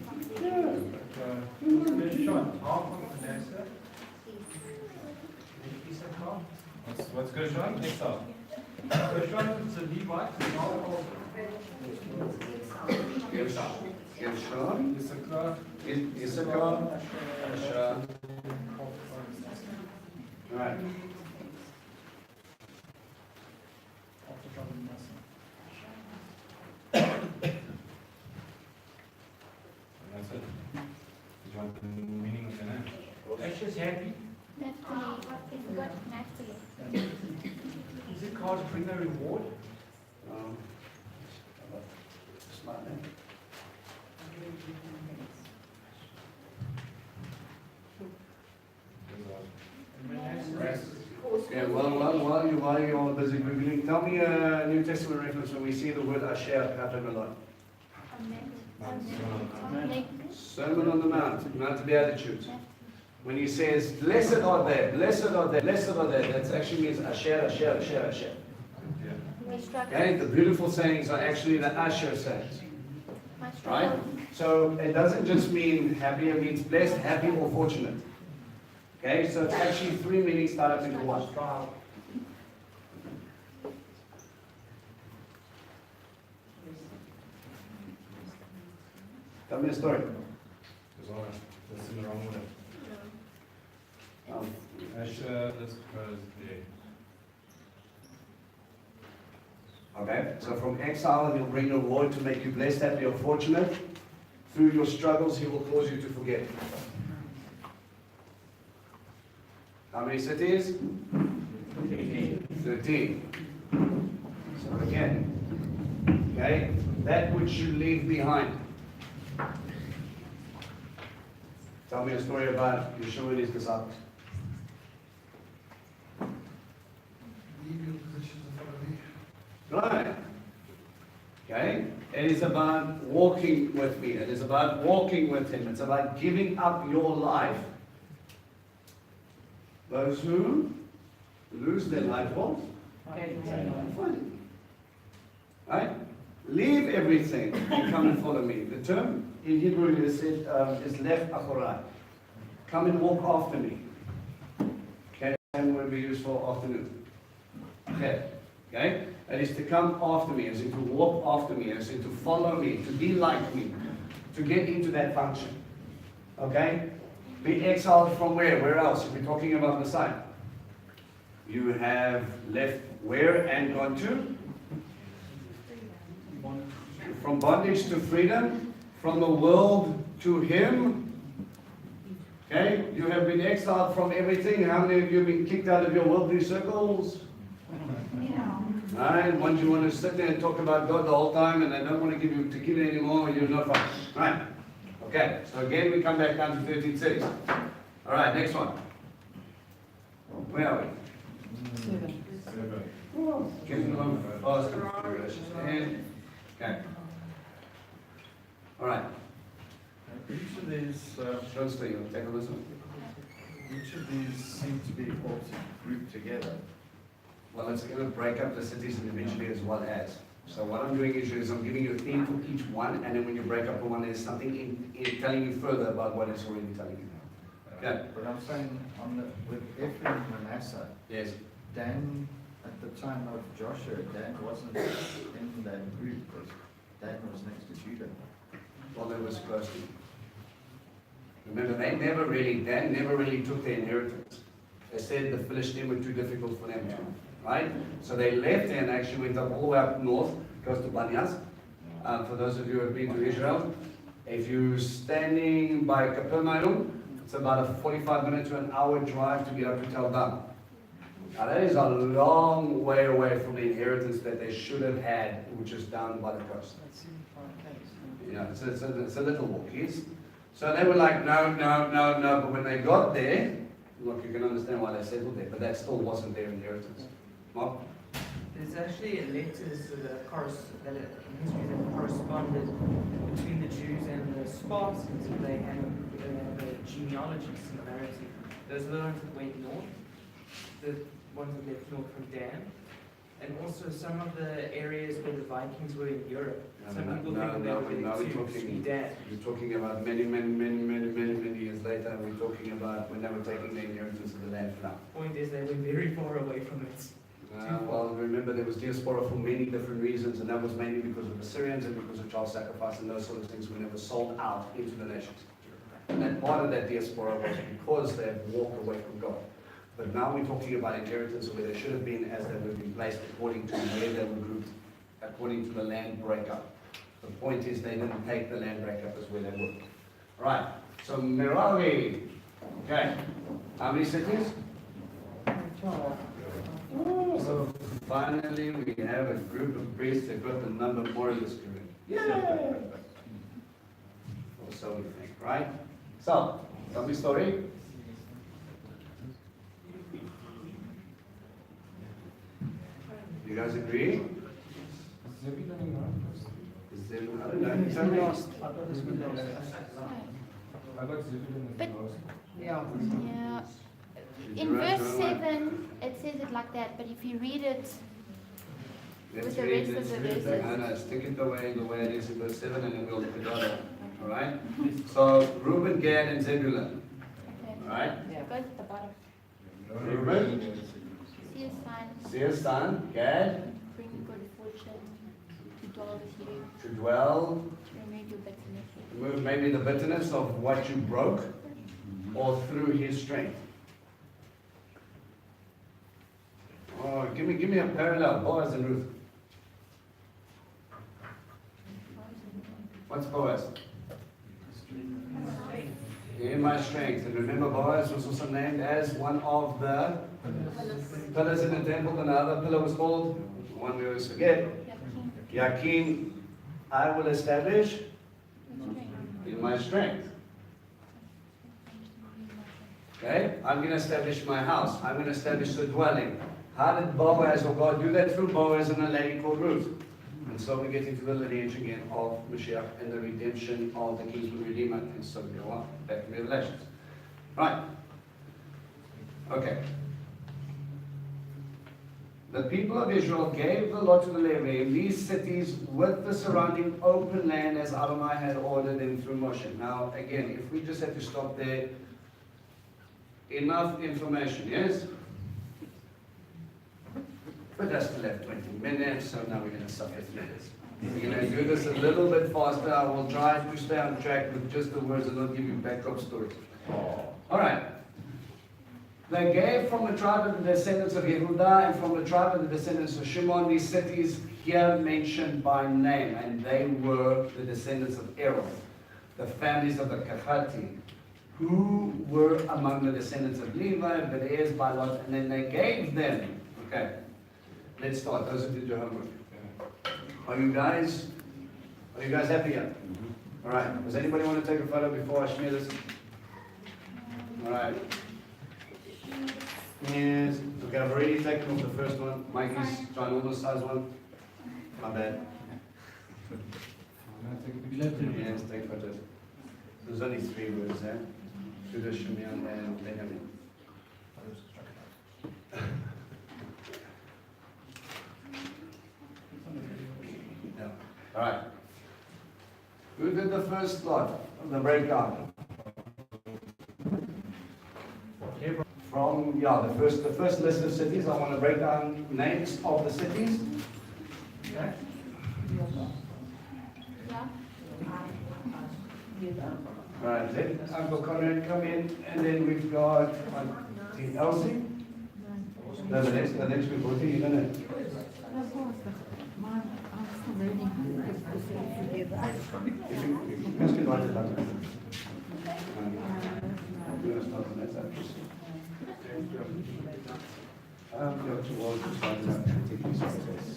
Gershon, half of Manasseh, Issachar. What's Gershon? Esau. Gershon is a Levite, and half of Gershon, Issachar. Issachar, Asher. Right. And that's it. Did you want the meaning of the name? Asher's happy. Naphtali, it's got Naphtali. Issachar's bring a reward. Smart, eh? And Manasseh, Yeah, while you're all busy Googling, tell me a New Testament reference when we see the word Asher happen a lot. Sermon on the Mount, Mount of Beatitudes. When he says, blessed are they, blessed are they, blessed are they, that actually means Asher, Asher, Asher, Asher. Okay, the beautiful sayings are actually the Asher sayings. Right? So it doesn't just mean happy, it means blessed, happy, or fortunate. Okay, so it's actually three meanings tied up into one. Tell me a story. Besonders. Das ist in der Raummutter. Um, Asher, this was the Okay, so from exile, he'll bring your Lord to make you blessed, happy, or fortunate. Through your struggles, he will cause you to forget. How many cities? 13. So again, okay, that which you leave behind. Tell me a story about Yeshua and his disciples. Right. Okay? It is about walking with me. It is about walking with him. It's about giving up your life. Those who lose their life will find it. Right? Leave everything and come and follow me. The term in Hebrew is left achorai. Come and walk after me. Okay? Same word we use for afternoon. Okay? Okay? It is to come after me, as in to walk after me, as in to follow me, to be like me, to get into that function. Okay? Be exiled from where? Where else? If we're talking about Messiah. You have left where and gone to? From bondage to freedom, from the world to him. Okay? You have been exiled from everything. How many of you have been kicked out of your worldly circles? Right? Once you want to sit there and talk about God the whole time and they don't want to give you tequila anymore, you're not fun. Right? Okay, so again we come back down to 13 cities. Alright, next one. Where are we? 7. Getting along fast and furious. Okay. Alright. Each of these, Sean, stay. You'll take a listen. each of these seem to be also grouped together. Well, it's going to break up the cities individually as well as. So what I'm doing is I'm giving you a theme for each one, and then when you break up the one, there's something in telling you further about what it's already telling you. Yeah. But I'm saying with Ephraim and Manasseh, Yes. Dan, at the time of Joshua, Dan wasn't in that group because Dan was next to Judah. Well, they were supposed to. Remember, Dan never really took their inheritance. They said the Philistines were too difficult for them to. Right? So they left and actually went up all the way up north, goes to Banyas. For those of you who have been to Israel, if you're standing by Capernaum, it's about a 45-minute to an hour drive to get up to Tel Dan. Now that is a long way away from the inheritance that they should have had, which is down by the coast. Yeah, it's a little walk, yes? So they were like, no, but when they got there, look, you can understand why they settled there, but that still wasn't their inheritance. Mark? There's actually letters that corresponded between the Jews and the Spartans, and they have a genealogy similarity. Those are the ones that went north, the ones that left north from Dan, and also some of the areas where the Vikings were in Europe. Some people think they were to Dan. You're talking about many years later. We're talking about when they were taking the inheritance of the land from now. Point is, they were very far away from it. Well, remember there was diaspora for many different reasons, and that was mainly because of the Syrians and because of child sacrifice and those sort of things when they were sold out into the nations. And then part of that diaspora was because they had walked away from God. But now we're talking about inheritance where they should have been as they would have been placed according to where they were grouped, according to the land breakup. The point is they didn't take the land breakup as where they were. Right, so Merari. Okay, how many cities? 12. So finally we have a group of priests that got the number more in the spirit. Yeah. Or so we think, right? So, tell me a story. You guys agree? Zebulun and Manasseh. Is there, I don't know, tell me. I got Zebulun as the But- last. Yeah. Yeah. Did In you write verse down? 7, it says it like that, but if you read it, Let's with the read rest of this. the verses. No, stick it the way it is in verse 7 and then we'll look at the other. All right? So Reuben, Gad, and Zebulun. Okay. All right? Yeah. Go to the bottom. Reuben, See his son, see his son, Gad, bring good fortune to dwell with you, to dwell, to remove your bitterness. remove maybe the bitterness of what you broke, or through his strength. Oh, give me a parallel, Boaz and Ruth. What's Boaz? In my strength. And remember, Boaz was also named as one of the pillars in the temple. And the other pillar was called, the one we always forget, Yakin. I will establish in my strength. Okay? I'm going to establish my house. I'm going to establish the dwelling. How did Boaz or God do that? Through Boaz and a lady called Ruth. And so we get into the lineage again of Mashiach and the redemption of the kinsman redeemer. And so we go on back to Revelations. Right. Okay. The people of Israel gave the lot to the Levites, these cities with the surrounding open land as Adonai had ordered them through Moshe. Now, again, if we just had to stop there, enough information, yes? But that's still left 20 minutes, so now we're going to suffer through this. We're going to do this a little bit faster. I will try to stay on track with just the words and not give you backdrop stories. All right. They gave from the tribe of the descendants of Yehudah and from the tribe of the descendants of Shimon these cities here mentioned by name, and they were the descendants of Aaron, the families of the Kahati, who were among the descendants of Levi, Bereaz, Balot, and then they gave them. Okay, let's start. Those who did your homework. Are you guys happy yet? All right. Does anybody want to take a photo before I smear this? All right. Yes. Okay, I've already taken off the first one. Mikey's ginormous size one. My bad. Yes, take photos. There's only 3 words there. Judah, Shimeon, and Benjamin. Yeah. All right. Who did the first lot of the breakdown? From the first list of cities. I want to break down names of the cities. Okay. Yeah. All right. Then Uncle Conrad come in, and then we've got Elsie. No, the next week will be you don't know. If you can write it down. I'm going to start on that side. Go to all the slides and take these photos.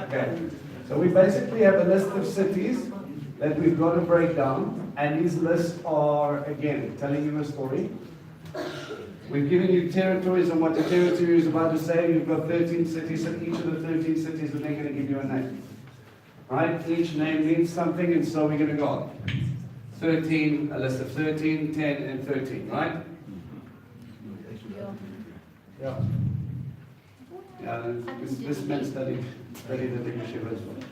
Okay, so we basically have a list of cities that we've got to break down, and these lists are, again, telling you a story. We've given you territories and what the territory is about to say. You've got 13 cities, and each of the 13 cities are then going to give you a name. Right? Each name means something, and so we're going to go 13, a list of 13, 10, and 13, right? Yeah. Yeah, this man studied the leadership as well.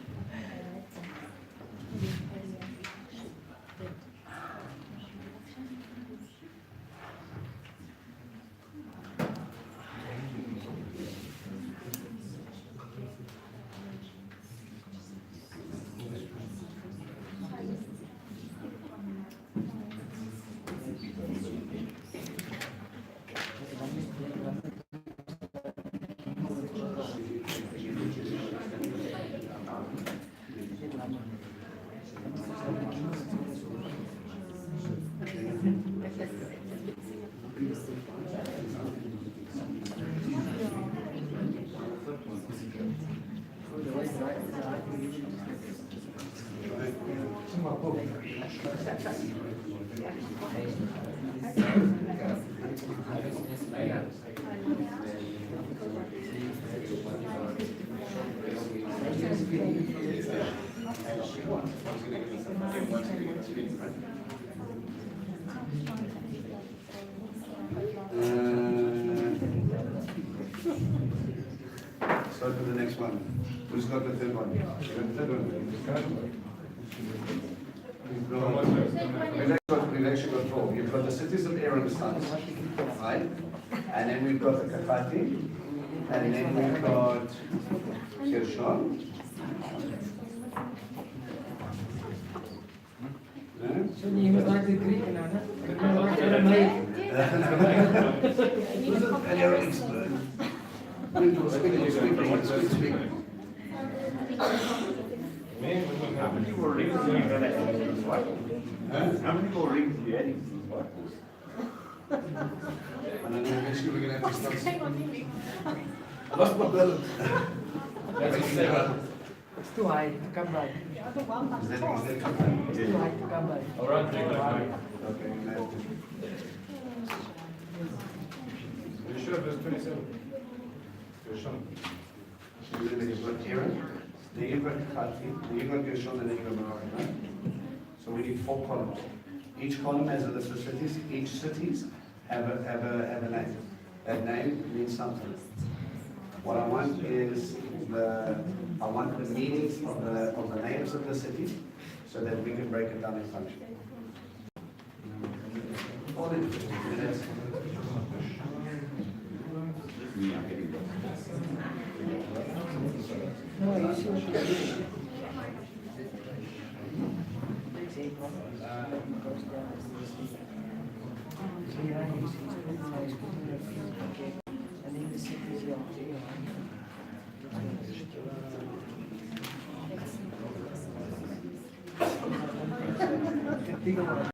So to the next one. Who's got the third one? You got the third one? We've actually got four. You've got the cities of Ehrenstadt, right? And then we've got the Kakati, and then we've got Kirshon. So you must like the Greek now, huh? You must like Aramaic. Who's an expert? Speak. How many more rings do you got in this one? How many more rings do you add in this one? And then eventually we're going to have to start. I lost my balance. It's too high to come by. Is that It's too high to come by. All right, take that back. okay, you have to. You sure there's 27? You're sure? So then you've got Aaron, then you've got Kakati, then you've got Gershon, and then you've got Merari, right? So we need 4 columns. Each column has a list of cities. Each cities have a name. That name means something. What I want is the meanings of the names of the cities, so that we can break it down in function. All in 15 minutes. No, you see what you do. So yeah, you see, it's pretty nice. And then the cities, yeah. The bigger one.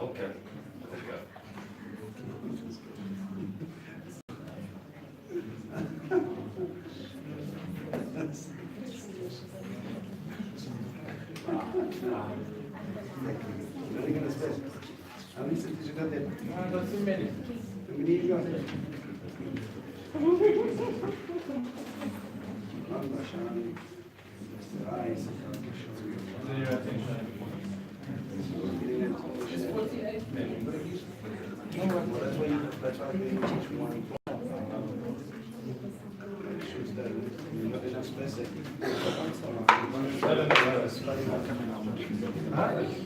Okay. How many cities you got there? Not too many. How many you got there? Then your attention.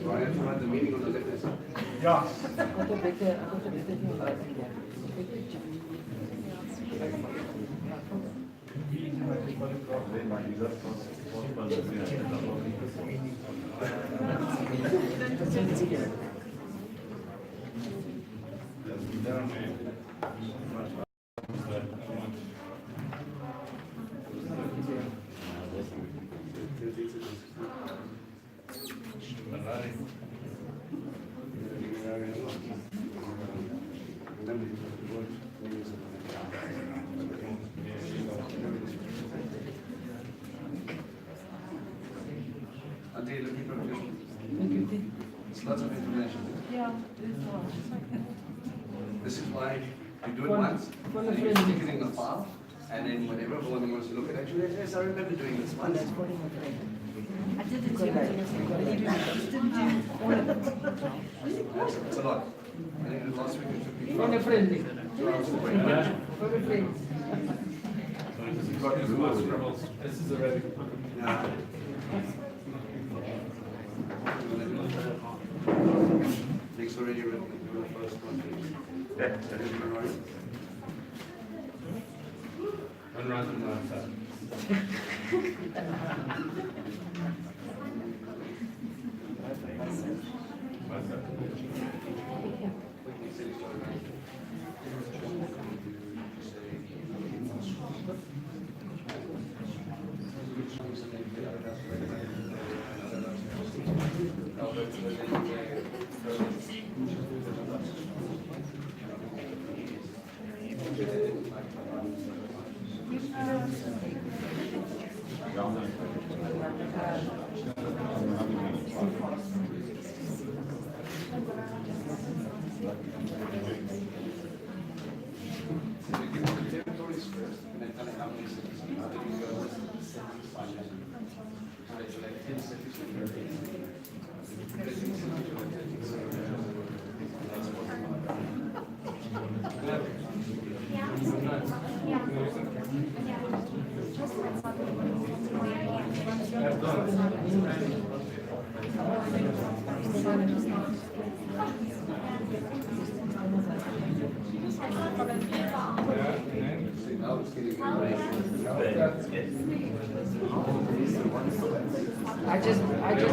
Brian, you had the meeting on the letters. Yeah. I got a better thing like that. Auntie, let me put Thank you. it's lots of information. Yeah, This is why you do it once, and you stick it in the file, and then whenever everyone wants to look at it, actually, yes, I remember doing this once. that's what my friend. I did it too, but you didn't do all of it. It's a lot. I think last week it took me From a friend. 2 hours to break it down. From a friend. This is already. Yeah. it's already written, do the first one, please. That is right. One random answer. I just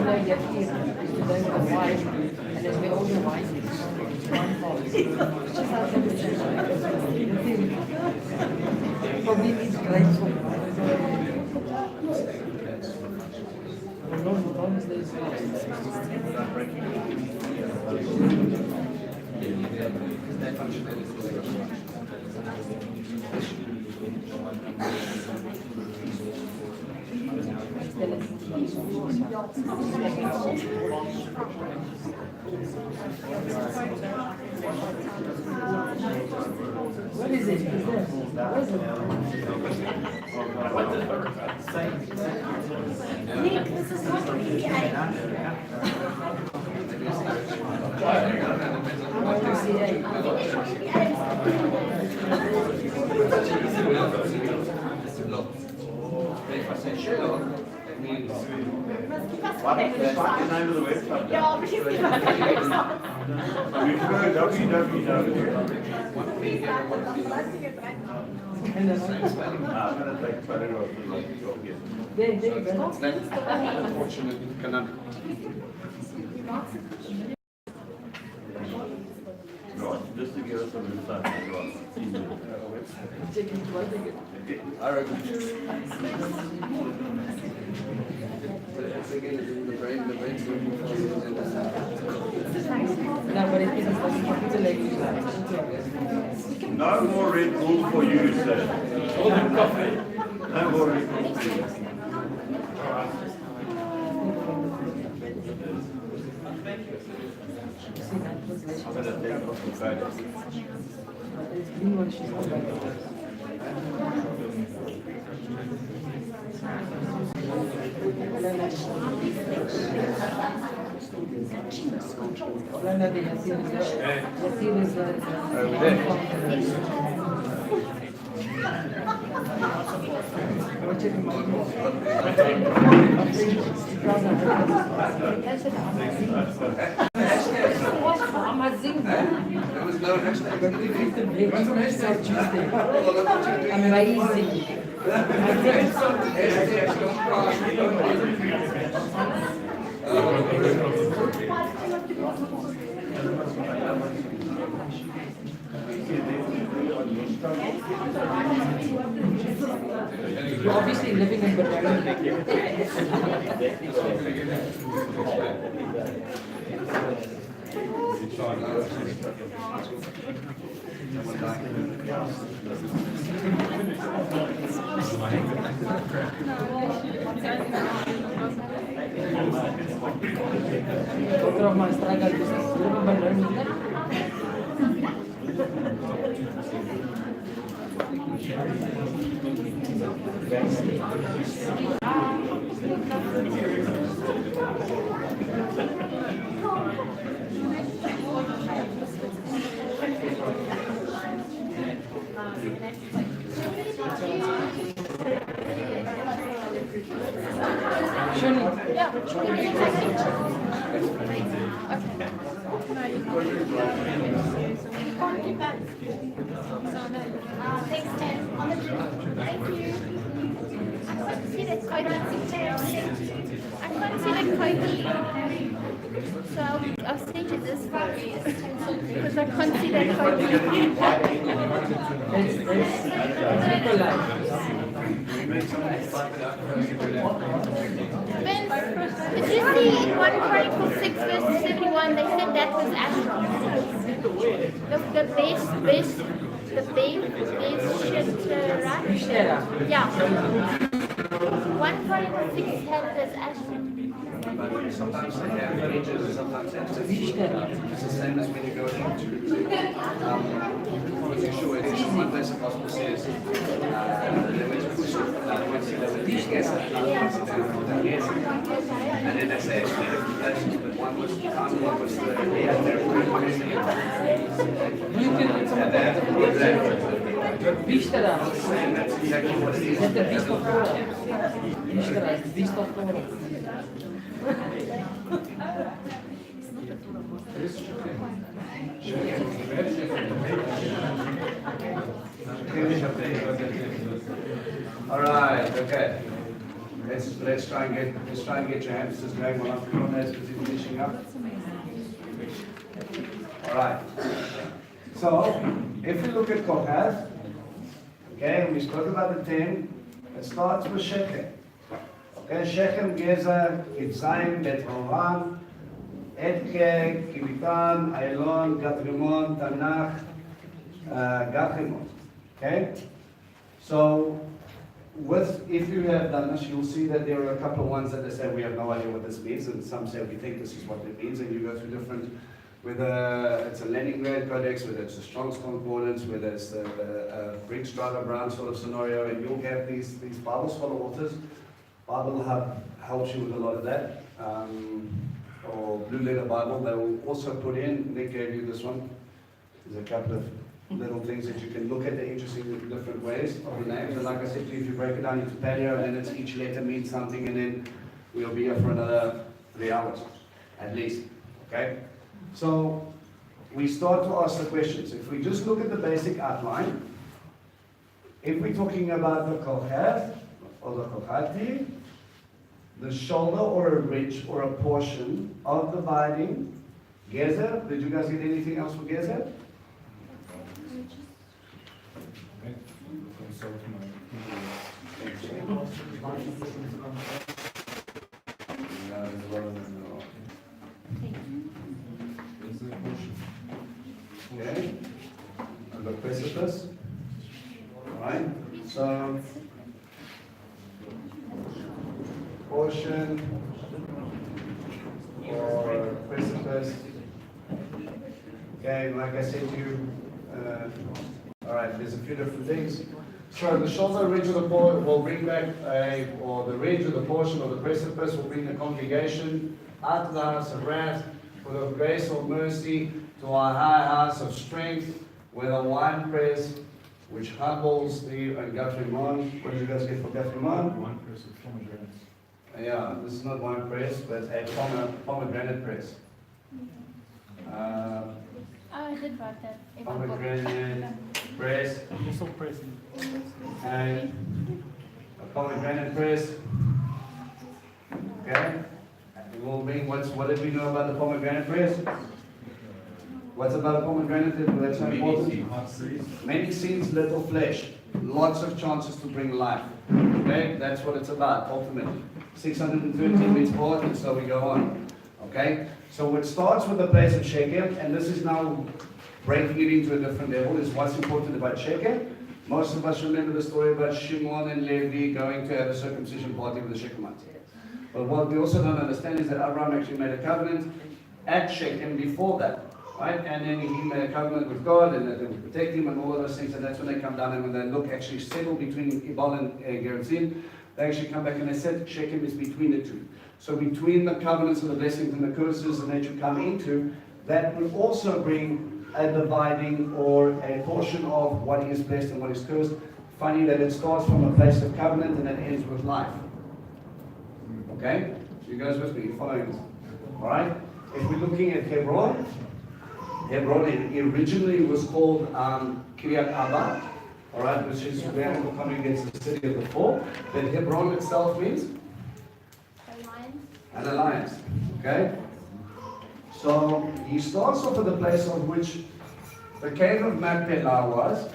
know you have to learn the wine, and there's the older wine. One falls. It's just how temperature. For me, it's grateful. What is it? Is this? What is it? Nick, this is not PDA. I want to see it. What's the name of the website? Ja, precies. You can go www. And then I'm going to take a photo of the job here. there you go. Unfortunately, cannot. Right, just to give us a little time. Chicken clothing. I reckon. It's again the brain's doing No, but it isn't. It's a language like. No more Red Bull for you, sir. Coffee. No more Red Bull for you. I'm going to take off the photo. It's green one, she's not like There was no hashtag. amazing. You're obviously living in Otro más traga el Schön. Thanks, Ted. Thank you. I can't see the code. I can't see the code. So I'll send you this first. Because I can't see that code. Ben, did you see in 1 Chronicles 6 verse 71, they said that was Ashron. The base shit, right? Yeah. 1 Chronicles 6 had this Ashron. Sometimes they have pages, sometimes they have it's the same as when you go into sure it is one place the gospel says and then they say actually different places, but one was the time, one was the and that's exactly what it is. All right, okay. Let's try and get your hamsters going while I'm finishing up. All right. So if we look at Kohath, okay, and we spoke about the 10, it starts with Shechem. Okay, Shechem, Gezer, Kitzayim, Bet Horan, Etke, Kivitan, Ailon, Gat-Rimon, Tanakh, Gat-Rimon. Okay? So, if you have done this, you'll see that there are a couple of ones that they say we have no idea what this means, and some say we think this is what it means, and you go through different, whether it's a Leningrad Codex, whether it's a Strong's Concordance, whether it's a Briggs Driver Brown sort of scenario, and you'll get these Bible scholar authors. Bible Hub helps you with a lot of that. Or Blue Letter Bible, they will also put in, Nick gave you this one. There's a couple of little things that you can look at the interesting different ways of the names. And like I said to you, if you break it down into paleo, and it's each letter means something, and then we'll be here for another 3 hours, at least. Okay? So we start to ask the questions. If we just look at the basic outline, if we're talking about the Kohath, or the Kohati, the shoulder or a ridge or a portion of dividing Gezer. Did you guys get anything else for Gezer? Okay. And the precipice. Alright. So portion or precipice. Okay, like I said to you, all right, there's a few different things. So the shoulder ridge of the portion will bring back or the ridge of the portion or the precipice will bring the congregation out of the house of wrath, full of grace or mercy, to our high house of strength, with a wine press, which humbles the Gat-Rimon. What did you guys get for Gat-Rimon? One press of pomegranates. Yeah, this is not wine press, but a pomegranate press. I did write that. Pomegranate press. Also present. And a pomegranate press. Okay? We'll bring what did we know about the pomegranate press? What's about a pomegranate that's so important? Many seeds, little flesh. Lots of chances to bring life. Okay? That's what it's about, ultimately. 613 mitzvot, and so we go on. Okay? So it starts with the place of Shechem, and this is now breaking it into a different level, is what's important about Shechem. Most of us remember the story about Shimon and Levi going to have a circumcision party with the Shechemites. But what we also don't understand is that Abraham actually made a covenant at Shechem before that. Right? And then he made a covenant with God, and that they would protect him and all of those things, and that's when they come down, and when they look actually settle between Ibal and Gerizim, they actually come back and they said Shechem is between the two. So between the covenants and the blessings and the curses that they should come into, that will also bring a dividing or a portion of what is blessed and what is cursed. Funny that it starts from a place of covenant and it ends with life. Okay? So you guys with me? You're following this? Alright? If we're looking at Hebron, Hebron, it originally was called Kiryat Arba, all right, which is where it will come against the city of the four. But Hebron itself means an alliance, okay? So he starts off at the place of which the cave of Machpelah was,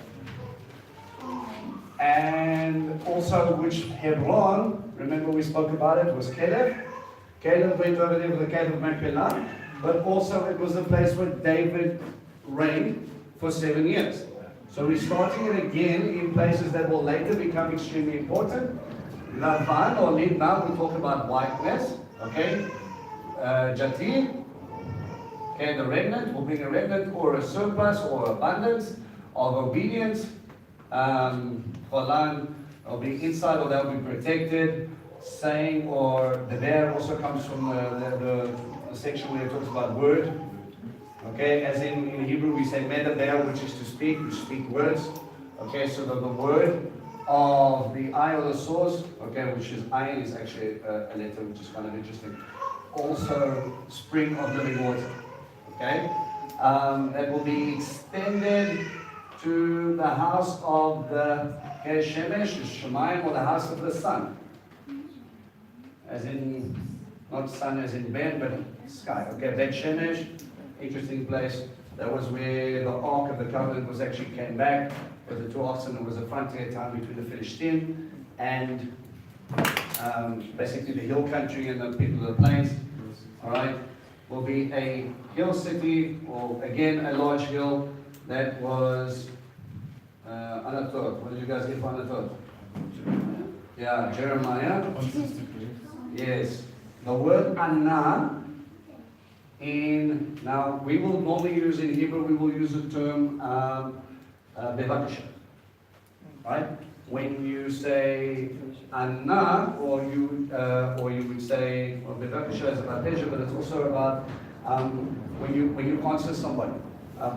and also which Hebron, remember we spoke about it, was Caleb. Caleb went over there with the cave of Machpelah, but also it was the place where David reigned for 7 years. So we're starting it again in places that will later become extremely important. Lavan or Libna, we talk about whiteness, okay? Jatir, okay, the remnant will bring a remnant or a surplus or abundance of obedience. Golan will be inside or they'll be protected. Saying or the bear also comes from the section where it talks about word. Okay, as in Hebrew we say medaber, which is to speak words. Okay, so the word of the eye or the source, okay, which is ayin, is actually a letter, which is kind of interesting. Also, spring of living water. Okay, that will be extended to the house of the Shemesh, Shemayim, or the house of the sun. As in, not sun as in Ben, but sky. Okay, Bet Shemesh, interesting place. That was where the Ark of the Covenant was actually came back with the two oxen. It was a frontier town between the Philistine and basically the hill country and the people of the plains. All right, will be a hill city, or again a large hill that was Anatot. What did you guys get for Anatot? Yeah, Jeremiah. Yes, the word Anna now we will normally use in Hebrew, we will use the term Bevakasha, right? When you say Anna, or you would say, well, Bevakasha is about pleasure, but it's also about when you answer somebody.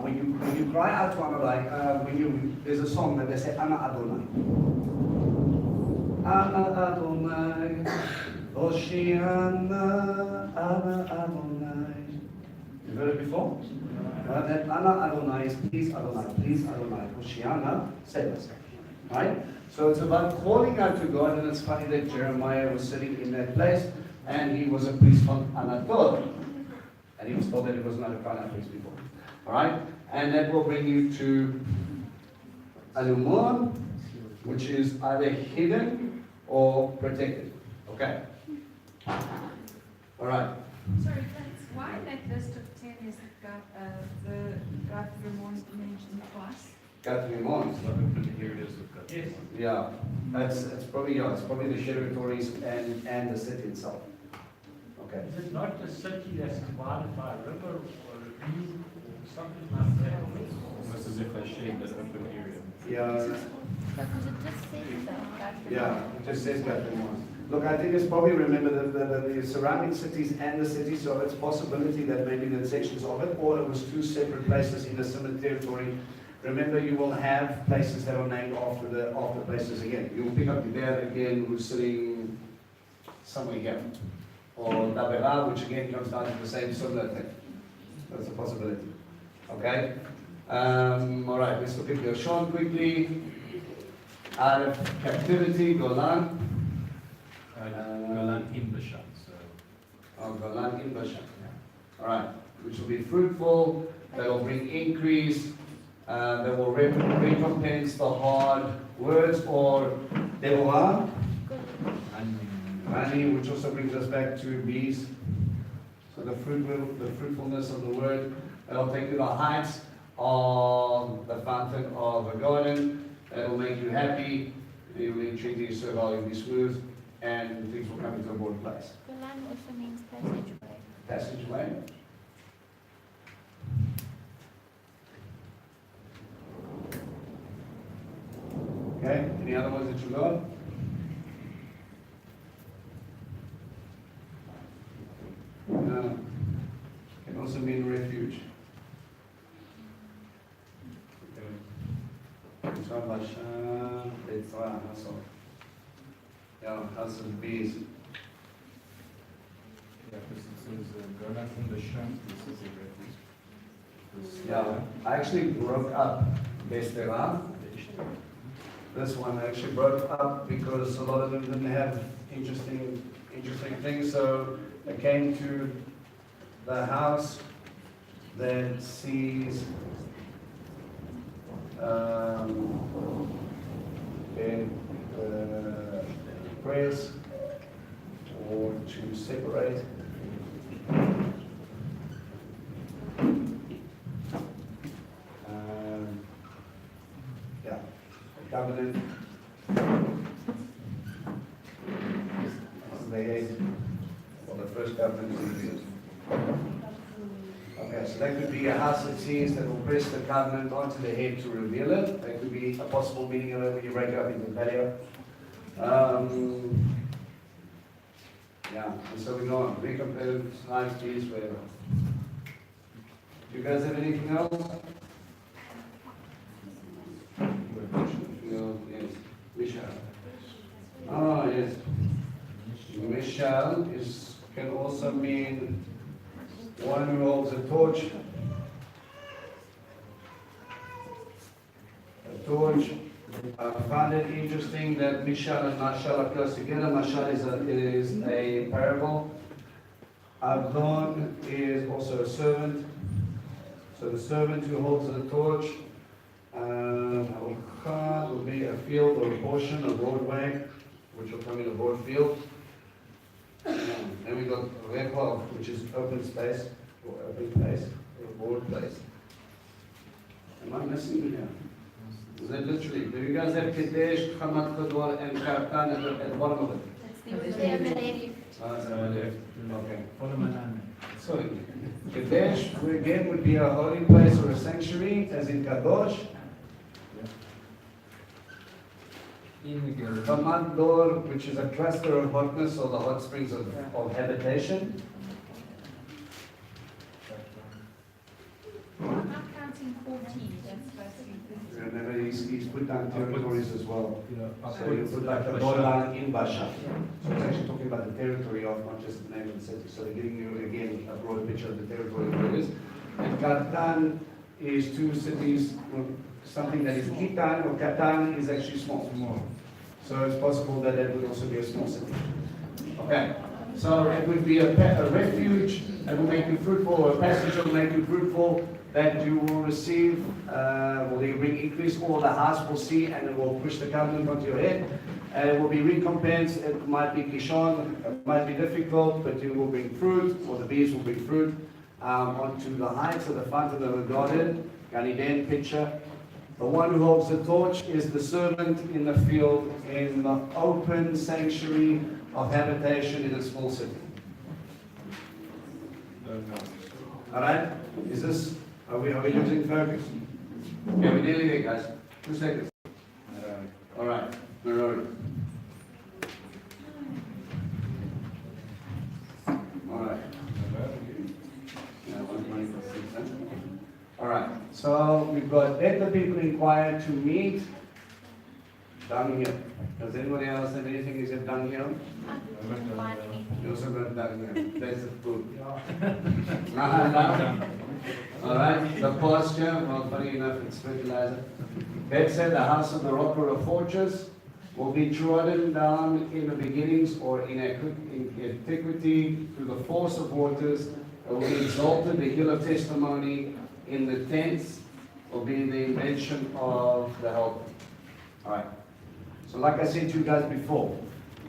When you cry out to Adonai, there's a song that they say Ana Adonai. Ana Adonai, Hoshiana, Ana Adonai. You've heard it before? That Ana Adonai is please Adonai, Hoshiana, save us. Right? So it's about calling out to God, and it's funny that Jeremiah was sitting in that place, and he was a priest from Anatot. And he was told that he was not a Kana priest before. Alright? And that will bring you to Alumon, which is either hidden or protected. Okay? Alright. Sorry, thanks. Why in that list of 10 is the Gat Rimon mentioned twice? Gat Rimon. Yes. Yeah. It's probably the territories and the city itself. Okay. Is it not the city that's divided by a river or a ravine or something like that? Almost as if they shared that open area. Yeah. Because it just says that. Yeah, it just says Gat Rimon. Look, I think it's probably remember the surrounding cities and the city, so it's possibility that maybe the sections of it, or it was two separate places in a similar territory. Remember, you will have places that are named after the places again. You will pick up Gibeah again, who's sitting somewhere here. Or Dabera, which again comes down to the same similar thing. That's a possibility. Okay? All right, let's look at Gershon quickly. Out of captivity, Golan. Golan in Bashan. Golan in Bashan. All right, which will be fruitful, that will bring increase, that will recompense the hard words, or Devorah, Rani, which also brings us back to bees. So the fruitfulness of the word, that will take you to the heights of the fountain of a garden, that will make you happy, you will entreat you, serve all, you'll be smooth, and things will come into a board place. Golan also means passageway. Passageway. Okay, any other ones that you got? No. Can also mean refuge. Yeah, house of bees. Yeah, because it says Golan in Bashan, this is a refuge. Yeah, I actually broke up Bestera. This one I actually broke up because a lot of them didn't have interesting things. So I came to the house that sees prayers or to separate. Yeah, covenant. They hate, well, the first covenant is. Okay, so that could be a house that sees that will press the covenant onto the head to reveal it. That could be a possible meaning of it when you break it up into the patio. Yeah, and so we go on. Recompetitive, nice, peace, whatever. Do you guys have anything else? No, yes. Michelle. Oh, yes. Michelle can also mean one who holds a torch. A torch. I found it interesting that Mishal and Mashal are close together. Mashal is a parable. Abdon is also a servant. So the servant who holds the torch. Al-Khad will be a field or a portion, a roadway, which will come in a broad field. Then we got Rekhov, which is open space, or open place, or broad place. Am I missing it here? Is that literally? Do you guys have Kadesh, Hamad Khadwar, and Khartan at the bottom of it? Okay. So, Kadesh, again, would be a holy place or a sanctuary, as in Kadosh. Hamad Dor, which is a cluster of hotness, or the hot springs of habitation. I'm not counting 14, that's supposed to be 15. Remember, he's put down territories as well. So you put like the borderline in Bashan. So it's actually talking about the territory of, not just the name of the city. So they're giving you, again, a broad picture of the territory of where it is. And Katan is two cities, something that is Kitan, or Katan is actually small. So it's possible that it would also be a small city. Okay, so it would be a refuge that will make you fruitful, or a passage that will make you fruitful, that you will receive, will they bring increase, or the house will see, and it will push the covenant onto your head. And it will be recompense. It might be kishon, it might be difficult, but you will bring fruit, or the bees will bring fruit onto the heights of the front of the garden. Ganiden picture. The one who holds the torch is the servant in the field, in the open sanctuary of habitation in a small city. All right? Is this? Are we losing focus? Okay, we're nearly there, guys. 2 seconds. All right, Merori. All right. Yeah, 126, huh? All right. So we've got let the people inquire to meet down here. Does anybody else have anything except down here? You also got down here. That's the food. All right. The pasture. Well, funny enough, it's fertilizer. That said, the house of the rock or a fortress will be trodden down in the beginnings or in antiquity through the force of waters. It will be exalted, the hill of testimony. In the tents will be the invention of the helper. All right. So like I said to you guys before,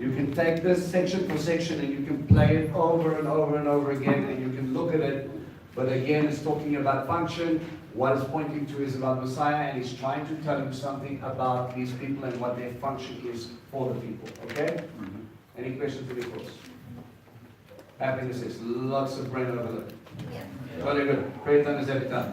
you can take this section for section and you can play it over and over and over again and you can look at it. But again, it's talking about function. What it's pointing to is about Messiah, and he's trying to tell you something about these people and what their function is for the people. Okay? Any questions for the course? Happiness is lots of brain overload. Yeah. Very good. Great time is every time.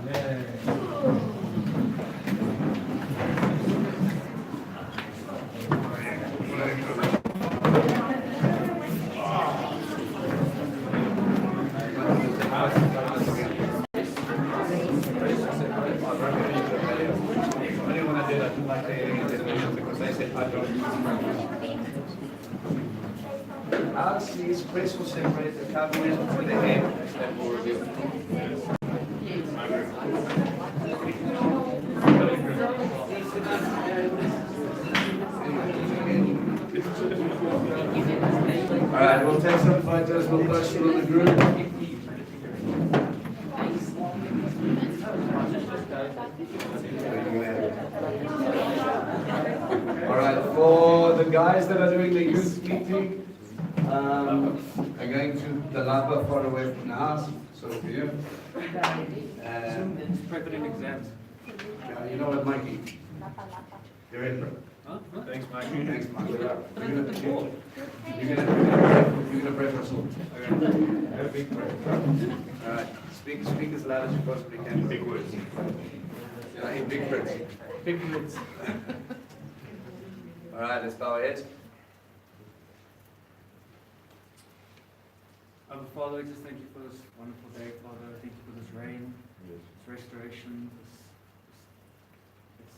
Alex needs Chris will separate the covenant for the head that will reveal. All right, we'll take some photos, we'll post them on the group. All right, for the guys that are doing the youth meeting, are going to the Lapa far away from the house, so for you. Prepping exams. You know what, Mikey? You're in, bro. Thanks, Mikey. Thanks, Mikey. You're gonna pray for us all. Have a big prayer. All right, speak as loud as you possibly can. Big words. Yeah, in big words. Big words. All right, let's bow our heads. Our Father, we just thank you for this wonderful day, Father. Thank you for this rain, this restoration.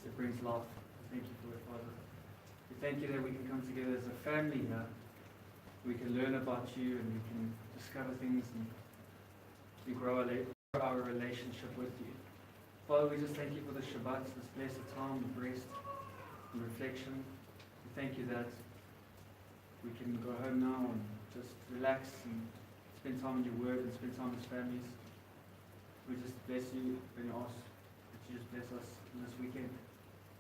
It brings life. Thank you for it, Father. We thank you that we can come together as a family here. We can learn about you and we can discover things and we grow our relationship with you. Father, we just thank you for the Shabbat, this blessed time of rest and reflection. We thank you that we can go home now and just relax and spend time in your word and spend time as families. We just bless you and ask that you just bless us in this weekend.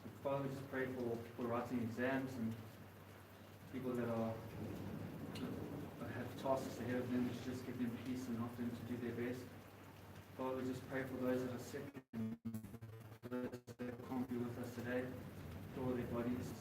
And Father, we just pray for people writing exams and people that have tasks ahead of them, just give them peace and help them to do their best. Father, we just pray for those that are sick and those that can't be with us today, for their bodies.